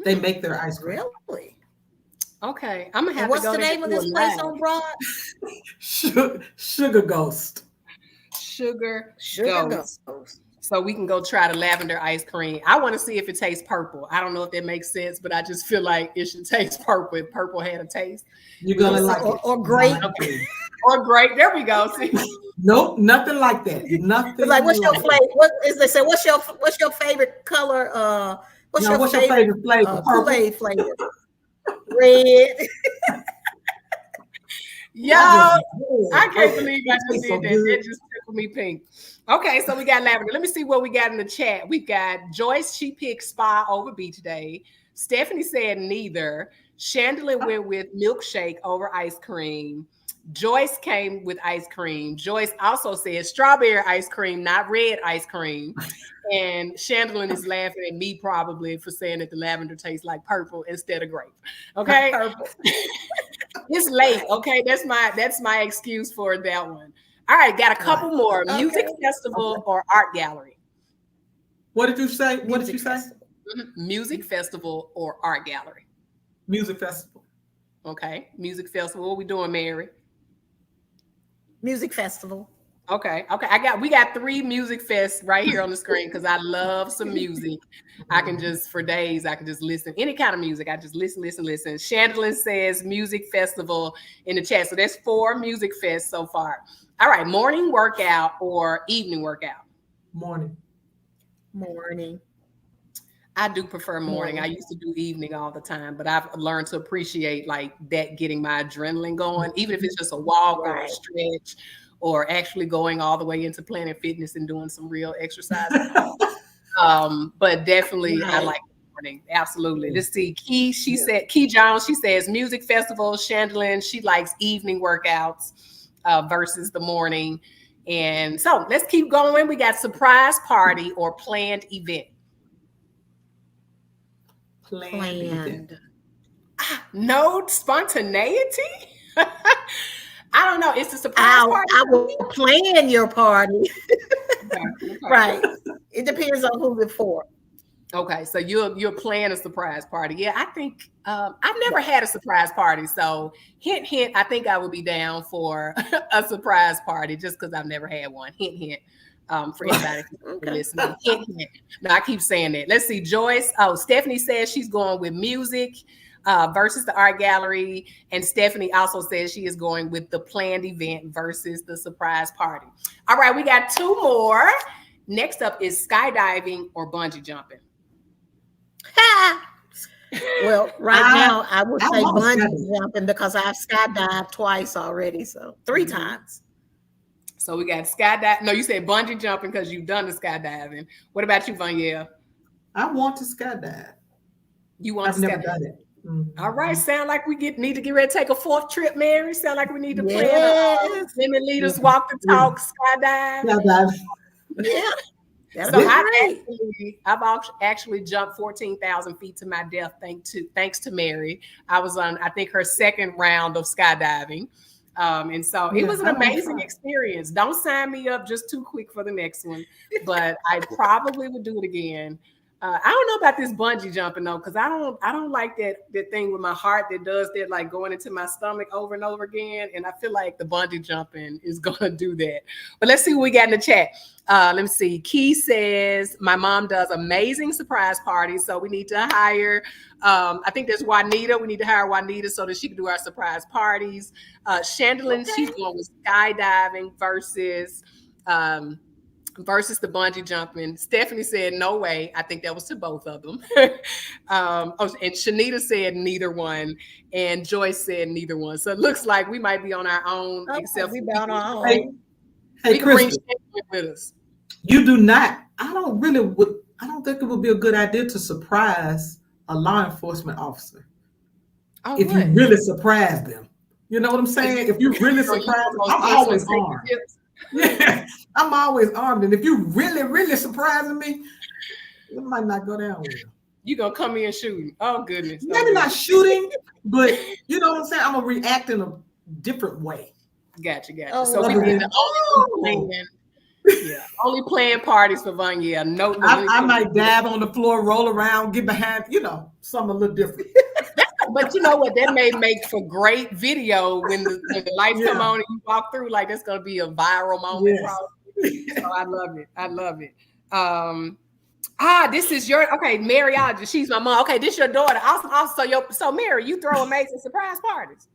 [SPEAKER 7] They make their ice cream.
[SPEAKER 8] Really?
[SPEAKER 1] Okay, I'm gonna have
[SPEAKER 8] And what's
[SPEAKER 1] to go
[SPEAKER 8] the
[SPEAKER 1] there
[SPEAKER 8] name of
[SPEAKER 1] to do
[SPEAKER 8] this
[SPEAKER 1] a
[SPEAKER 8] place
[SPEAKER 1] live.
[SPEAKER 8] on Broad?
[SPEAKER 7] Sugar Ghost.
[SPEAKER 1] Sugar
[SPEAKER 8] Sugar
[SPEAKER 1] Ghost.
[SPEAKER 8] Ghost.
[SPEAKER 1] So we can go try the lavender ice cream. I want to see if it tastes purple. I don't know if that makes sense, but I just feel like it should taste purple. If purple had a taste.
[SPEAKER 7] You're gonna like it.
[SPEAKER 8] Or grape.
[SPEAKER 1] Okay. Or grape. There we go. See?
[SPEAKER 7] Nope, nothing like that. Nothing.
[SPEAKER 8] It's like, what's your
[SPEAKER 7] like
[SPEAKER 8] flavor? What is they say? What's your favorite color? What's
[SPEAKER 7] No,
[SPEAKER 8] your
[SPEAKER 7] favorite flavor? Purple.
[SPEAKER 8] Kool-Aid flavor? Red.
[SPEAKER 1] Yo, I can't believe I just did that. That just tickled me pink. Okay, so we got lavender. Let me see what we got in the chat. We got Joyce. She picked spa over beach day. Stephanie said neither. Chandler went with milkshake over ice cream. Joyce came with ice cream. Joyce also said strawberry ice cream, not red ice cream. And Chandler is laughing at me probably for saying that the lavender tastes like purple instead of grape. Okay.
[SPEAKER 8] Purple.
[SPEAKER 1] It's late. Okay. That's my excuse for that one. All right. Got a couple more. Music festival or art gallery?
[SPEAKER 7] What did you say? What did you say?
[SPEAKER 1] Music festival or art gallery?
[SPEAKER 7] Music festival.
[SPEAKER 1] Okay. Music festival. What we doing, Mary?
[SPEAKER 8] Music festival.
[SPEAKER 1] Okay. We got 3 music fests right here on the screen because I love some music. For days, I can just listen. Any kind of music. I just listen. Chandler says music festival in the chat. So that's 4 music fests so far. All right. Morning workout or evening workout?
[SPEAKER 7] Morning.
[SPEAKER 1] I do prefer morning. I used to do evening all the time, but I've learned to appreciate like that getting my adrenaline going, even if it's just a walk or a stretch, or actually going all the way into Planet Fitness and doing some real exercise. But definitely I like the morning. Absolutely. Let's see. Key Jones, she says music festival. Chandlin, she likes evening workouts versus the morning. And so let's keep going. We got surprise party or planned event.
[SPEAKER 7] Planned.
[SPEAKER 1] No spontaneity. I don't know. It's a surprise party.
[SPEAKER 8] I will plan your party.
[SPEAKER 1] Okay.
[SPEAKER 8] Right. It depends on who it's for.
[SPEAKER 1] Okay, so you'll plan a surprise party. Yeah, I think I've never had a surprise party, so hint, I think I would be down for a surprise party just because I've never had one. Hint. For anybody listening. Hint. No, I keep saying that. Let's see. Joyce. Oh, Stephanie says she's going with music versus the art gallery. And Stephanie also says she is going with the planned event versus the surprise party. All right, we got 2 more. Next up is skydiving or bungee jumping.
[SPEAKER 8] Well, now I would say bungee jumping because I've skydived twice already, so 3 times.
[SPEAKER 1] So we got skydive. No, you said bungee jumping because you've done the skydiving. What about you, Vanyelle?
[SPEAKER 7] I want to skydive.
[SPEAKER 1] You want to
[SPEAKER 7] I've never
[SPEAKER 1] skydive?
[SPEAKER 7] done it. Mm-hmm.
[SPEAKER 1] All right. Sound like we need to get ready to take a 4th trip, Mary. Sound like we need to plan women leaders walk the talk, skydive.
[SPEAKER 8] Yeah.
[SPEAKER 1] So I've actually jumped 14,000 feet to my death thanks to Mary. I was on, I think, her 2nd round of skydiving. And so it was an amazing experience. Don't sign me up just too quick for the next one, but I probably would do it again. I don't know about this bungee jumping though, because I don't like that thing with my heart that does that, like going into my stomach over and over again. And I feel like the bungee jumping is gonna do that. But let's see what we got in the chat. Let me see. Key says my mom does amazing surprise parties, so we need to hire. I think there's Juanita. We need to hire Juanita so that she can do our surprise parties. Chandlin, she's going with skydiving versus versus the bungee jumping. Stephanie said no way. I think that was to both of them. And Shanita said neither one, and Joyce said neither one. So it looks like we might be on our own, except
[SPEAKER 8] we
[SPEAKER 1] for
[SPEAKER 8] bound our own.
[SPEAKER 7] Hey,
[SPEAKER 1] we can bring
[SPEAKER 7] Krista,
[SPEAKER 1] Shanita with us.
[SPEAKER 7] you do not. I don't think it would be a good idea to surprise a law enforcement officer.
[SPEAKER 1] Oh,
[SPEAKER 7] If you really surprise them, you know what I'm saying? If you really surprise them, I'm always armed. Yeah, I'm always armed. And if you really surprising me, it might not go down well.
[SPEAKER 1] You gonna come in shooting? Oh goodness!
[SPEAKER 7] Maybe not shooting, but you know what I'm saying. I'm gonna react in a different way.
[SPEAKER 1] Gotcha.
[SPEAKER 8] Oh,
[SPEAKER 1] So we need the only playing parties for Vanya. No,
[SPEAKER 7] I might dab on the floor, roll around, get behind, something a little different.
[SPEAKER 1] But you know what? That may make for great video when the lights come on and you walk through. Like that's gonna be a viral moment.
[SPEAKER 7] Yes.
[SPEAKER 1] So I love it. This is your Maryology. She's my mom. Okay, this your daughter. So Mary, you throw amazing surprise parties.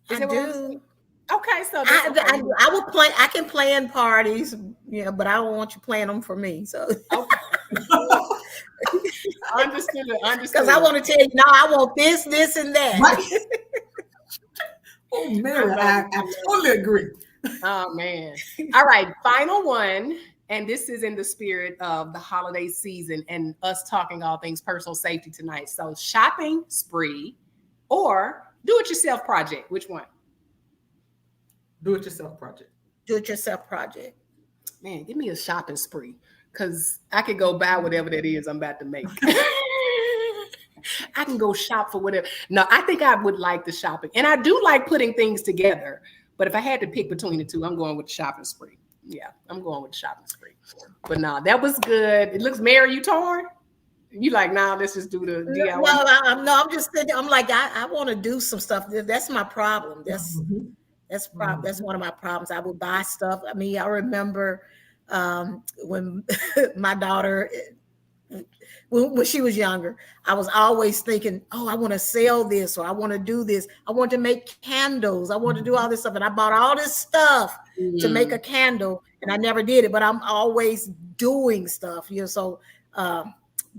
[SPEAKER 8] I do.
[SPEAKER 1] Okay, so
[SPEAKER 8] I will plan. I can plan parties, but I don't want you planning them for me. So
[SPEAKER 1] understood.
[SPEAKER 8] Because I want to tell you, no, I want this, and that.
[SPEAKER 7] Right. Oh, Mary, I totally agree.
[SPEAKER 1] Oh man! All right, final one. And this is in the spirit of the holiday season and us talking all things personal safety tonight. So shopping spree or do-it-yourself project. Which one?
[SPEAKER 7] Do-it-yourself project.
[SPEAKER 8] Do-it-yourself project.
[SPEAKER 1] Man, give me a shopping spree because I could go buy whatever that is I'm about to make. I can go shop for whatever. No, I think I would like the shopping. And I do like putting things together. But if I had to pick between the two, I'm going with the shopping spree. Yeah, I'm going with the shopping spree. But no, that was good. It looks, Mary, you torn? You like, nah, let's just do the DIY.
[SPEAKER 8] Well, I'm just thinking, I'm like, I want to do some stuff. That's my problem. That's one of my problems. I would buy stuff. I mean, I remember when my daughter, when she was younger, I was always thinking, oh, I want to sell this, or I want to do this. I want to make candles. I want to do all this stuff. And I bought all this stuff to make a candle, and I never did it, but I'm always doing stuff, so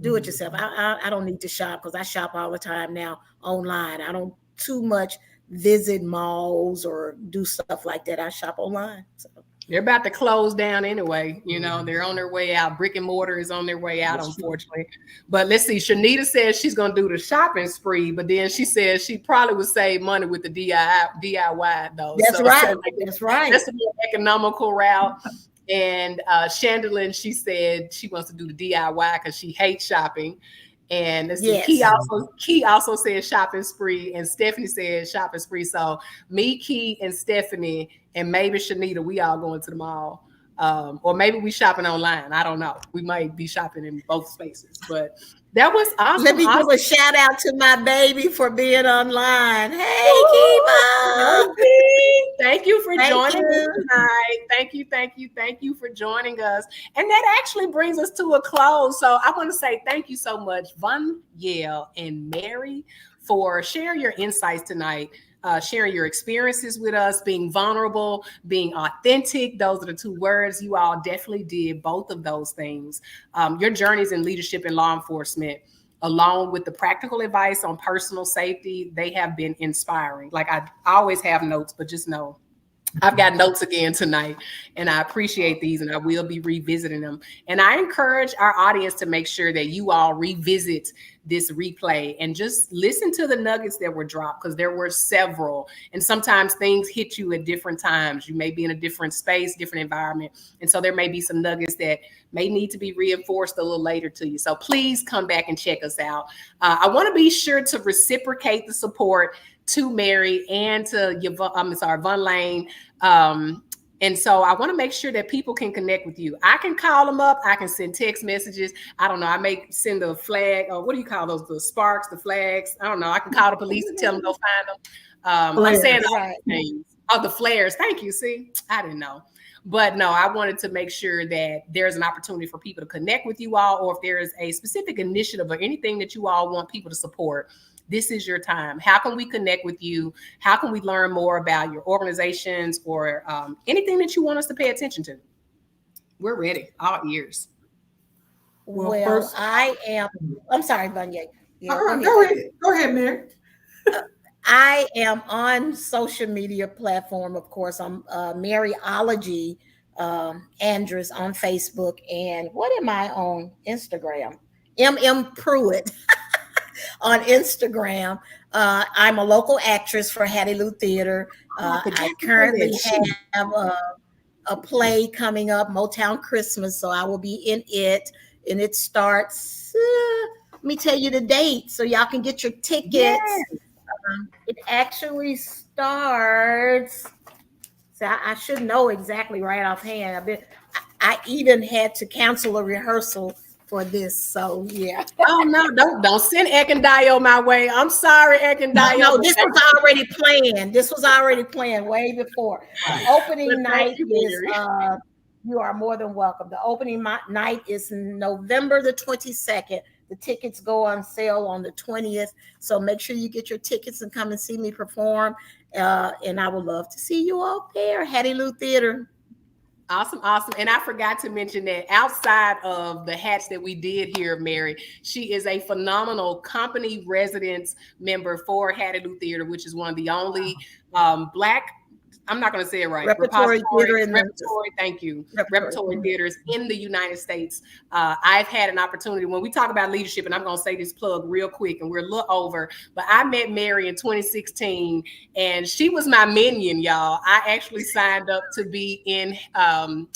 [SPEAKER 8] do it yourself. I don't need to shop because I shop all the time now online. I don't too much visit malls or do stuff like that. I shop online. So.
[SPEAKER 1] They're about to close down anyway. They're on their way out. Brick and mortar is on their way out, unfortunately. But let's see. Shanita says she's going to do the shopping spree, but then she says she probably would save money with the DIY, though.
[SPEAKER 8] That's right. That's right.
[SPEAKER 1] That's a more economical route. And Chandelier, she said she wants to do the DIY because she hates shopping. And let's see, Key also said shopping spree, and Stephanie said shopping spree. So me, Key, and Stephanie, and maybe Shanita, we all going to the mall. Or maybe we shopping online. I don't know. We might be shopping in both spaces. But that was awesome.
[SPEAKER 8] Let me give a shout out to my baby for being online. Hey, Kiva.
[SPEAKER 1] Thank you for joining us tonight. Thank you for joining us. And that actually brings us to a close. So I want to say thank you so much, Vanya and Mary, for sharing your insights tonight. Sharing your experiences with us, being vulnerable, being authentic. Those are the two words. You all definitely did both of those things. Your journeys in leadership and law enforcement, along with the practical advice on personal safety, they have been inspiring. Like I always have notes, but just know I've got notes again tonight, and I appreciate these, and I will be revisiting them. And I encourage our audience to make sure that you all revisit this replay and just listen to the nuggets that were dropped, because there were several. And sometimes things hit you at different times. You may be in a different space, different environment. And so there may be some nuggets that may need to be reinforced a little later to you. So please come back and check us out. I want to be sure to reciprocate the support to Mary and to Von Lane. And so I want to make sure that people can connect with you. I can call them up. I can send text messages. I don't know. I may send a flag, or what do you call those? The sparks, the flags. I don't know. I can call the police and tell them to go find them. I'm saying all right. Things. Oh, the flares. Thank you. See, I didn't know. But no, I wanted to make sure that there's an opportunity for people to connect with you all, or if there is a specific initiative or anything that you all want people to support, this is your time. How can we connect with you? How can we learn more about your organizations or anything that you want us to pay attention to? We're ready. All ears.
[SPEAKER 7] Well,
[SPEAKER 8] Well,
[SPEAKER 7] first,
[SPEAKER 8] I am. I'm sorry, Vanya. Yeah, go ahead.
[SPEAKER 7] Go ahead, Mary.
[SPEAKER 8] I am on social media platform. Of course, I'm Maryology, Andrus on Facebook, and what am I on Instagram? Pruitt on Instagram. I'm a local actress for Hattie Lou Theater. I currently have a play coming up, Motown Christmas, so I will be in it, and it starts. Let me tell you the date so y'all can get your tickets.
[SPEAKER 1] Yes.
[SPEAKER 8] It actually starts. So I should know exactly right offhand. I even had to cancel a rehearsal for this. So yeah.
[SPEAKER 1] Oh no, don't send Ekendio my way. I'm sorry, Ekendio.
[SPEAKER 8] No, this was already planned. This was already planned way before.
[SPEAKER 7] Right.
[SPEAKER 8] Opening night
[SPEAKER 1] you,
[SPEAKER 8] is you are more than welcome. The opening night is November the 22nd. The tickets go on sale on the 20th. So make sure you get your tickets and come and see me perform. And I would love to see you all there. Hattie Lou Theater.
[SPEAKER 1] Awesome, awesome. And I forgot to mention that outside of the hats that we did here, Mary, she is a phenomenal company residence member for Hattie Lou Theater, which is one of the only Black, I'm not going to say it right.
[SPEAKER 8] Repertory theater.
[SPEAKER 1] Thank you. Repertory theaters in the United States. I've had an opportunity when we talk about leadership, and I'm going to say this plug real quick, and we're a little over, but I met Mary in 2016, and she was my minion, y'all. I actually signed up to be in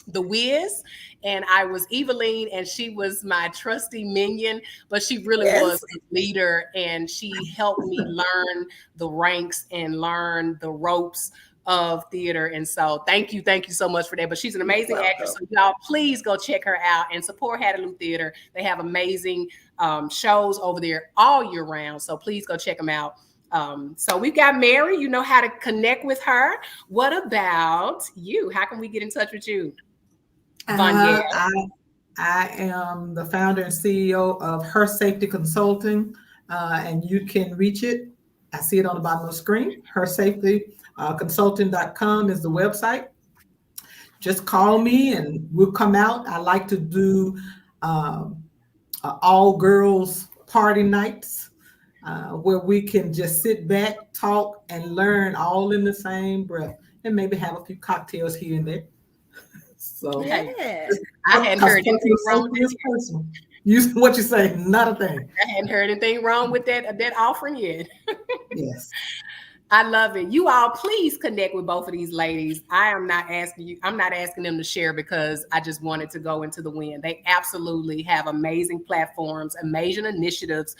[SPEAKER 1] The Wiz, and I was Elaine, and she was my trusty minion, but she really was a leader, and she helped me learn the ranks and learn the ropes of theater. And so thank you so much for that. But she's an amazing actress, so y'all please go check her out and support Hattie Lou Theater. They have amazing shows over there all year round, so please go check them out. So we've got Mary, you know how to connect with her. What about you? How can we get in touch with you?
[SPEAKER 7] I am the founder and CEO of Her Safety Consulting, and you can reach it. I see it on the bottom of the screen. Her Safety consulting.com is the website. Just call me and we'll come out. I like to do all girls party nights where we can just sit back, talk, and learn all in the same breath, and maybe have a few cocktails here and there. So
[SPEAKER 8] yeah.
[SPEAKER 1] I hadn't heard anything wrong with
[SPEAKER 7] this. What you say? Not a thing.
[SPEAKER 1] I hadn't heard anything wrong with that offering yet.
[SPEAKER 7] Yes.
[SPEAKER 1] I love it. You all please connect with both of these ladies. I'm not asking them to share because I just wanted to go into the wind. They absolutely have amazing platforms, amazing initiatives,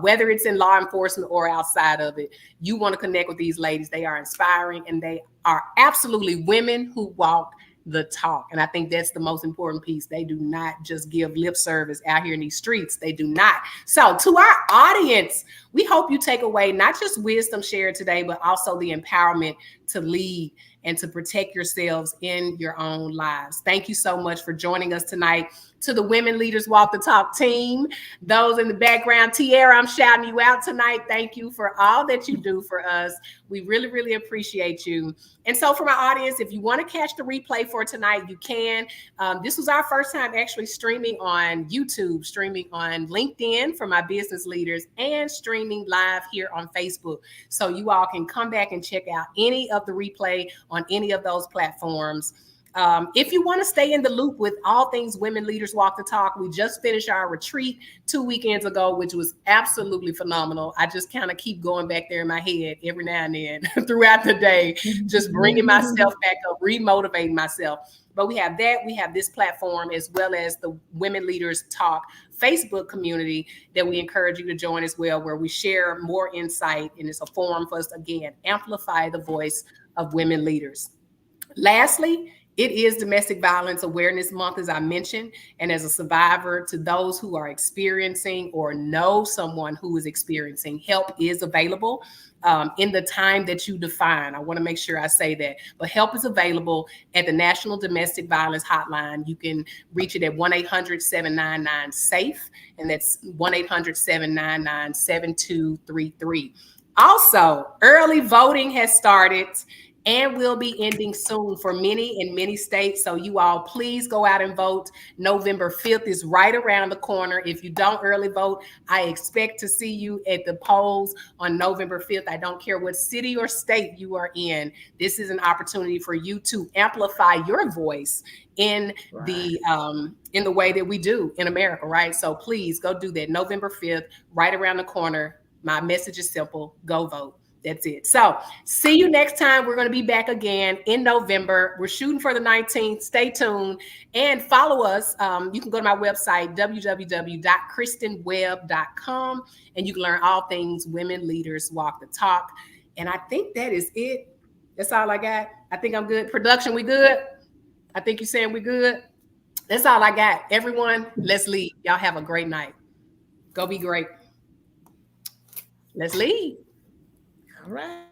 [SPEAKER 1] whether it's in law enforcement or outside of it. You want to connect with these ladies. They are inspiring, and they are absolutely women who walk the talk. And I think that's the most important piece. They do not just give lip service out here in these streets. They do not. So to our audience, we hope you take away not just wisdom shared today, but also the empowerment to lead and to protect yourselves in your own lives. Thank you so much for joining us tonight. To the Women Leaders Walk the Talk team, those in the background, Tiara, I'm shouting you out tonight. Thank you for all that you do for us. We really, really appreciate you. And so for my audience, if you want to catch the replay for tonight, you can. This was our first time actually streaming on YouTube, streaming on LinkedIn for my business leaders, and streaming live here on Facebook. So you all can come back and check out any of the replay on any of those platforms. If you want to stay in the loop with all things Women Leaders Walk the Talk, we just finished our retreat 2 weekends ago, which was absolutely phenomenal. I just kind of keep going back there in my head every now and then throughout the day, just bringing myself back up, remotivating myself. But we have that. We have this platform as well as the Women Leaders Talk Facebook community that we encourage you to join as well, where we share more insight, and it's a forum for us, again, amplify the voice of women leaders. Lastly, it is Domestic Violence Awareness Month, as I mentioned, and as a survivor, to those who are experiencing or know someone who is experiencing, help is available in the time that you define. I want to make sure I say that, but help is available at the National Domestic Violence Hotline. You can reach it at 1-800-799-SAFE, and that's 1-800-799-7233. Also, early voting has started and will be ending soon for many states. So you all please go out and vote. November 5th is right around the corner. If you don't early vote, I expect to see you at the polls on November 5th. I don't care what city or state you are in. This is an opportunity for you to amplify your voice in the way that we do in America, right? So please go do that. November 5th, right around the corner. My message is simple: go vote. That's it. So see you next time. We're going to be back again in November. We're shooting for the 19th. Stay tuned and follow us. You can go to my website, www.kristenwebb.com, and you can learn all things Women Leaders Walk the Talk. And I think that is it. That's all I got. I think I'm good. Production, we good? I think you're saying we good. That's all I got. Everyone, let's lead. Y'all have a great night. Go be great. Let's lead.
[SPEAKER 8] All right.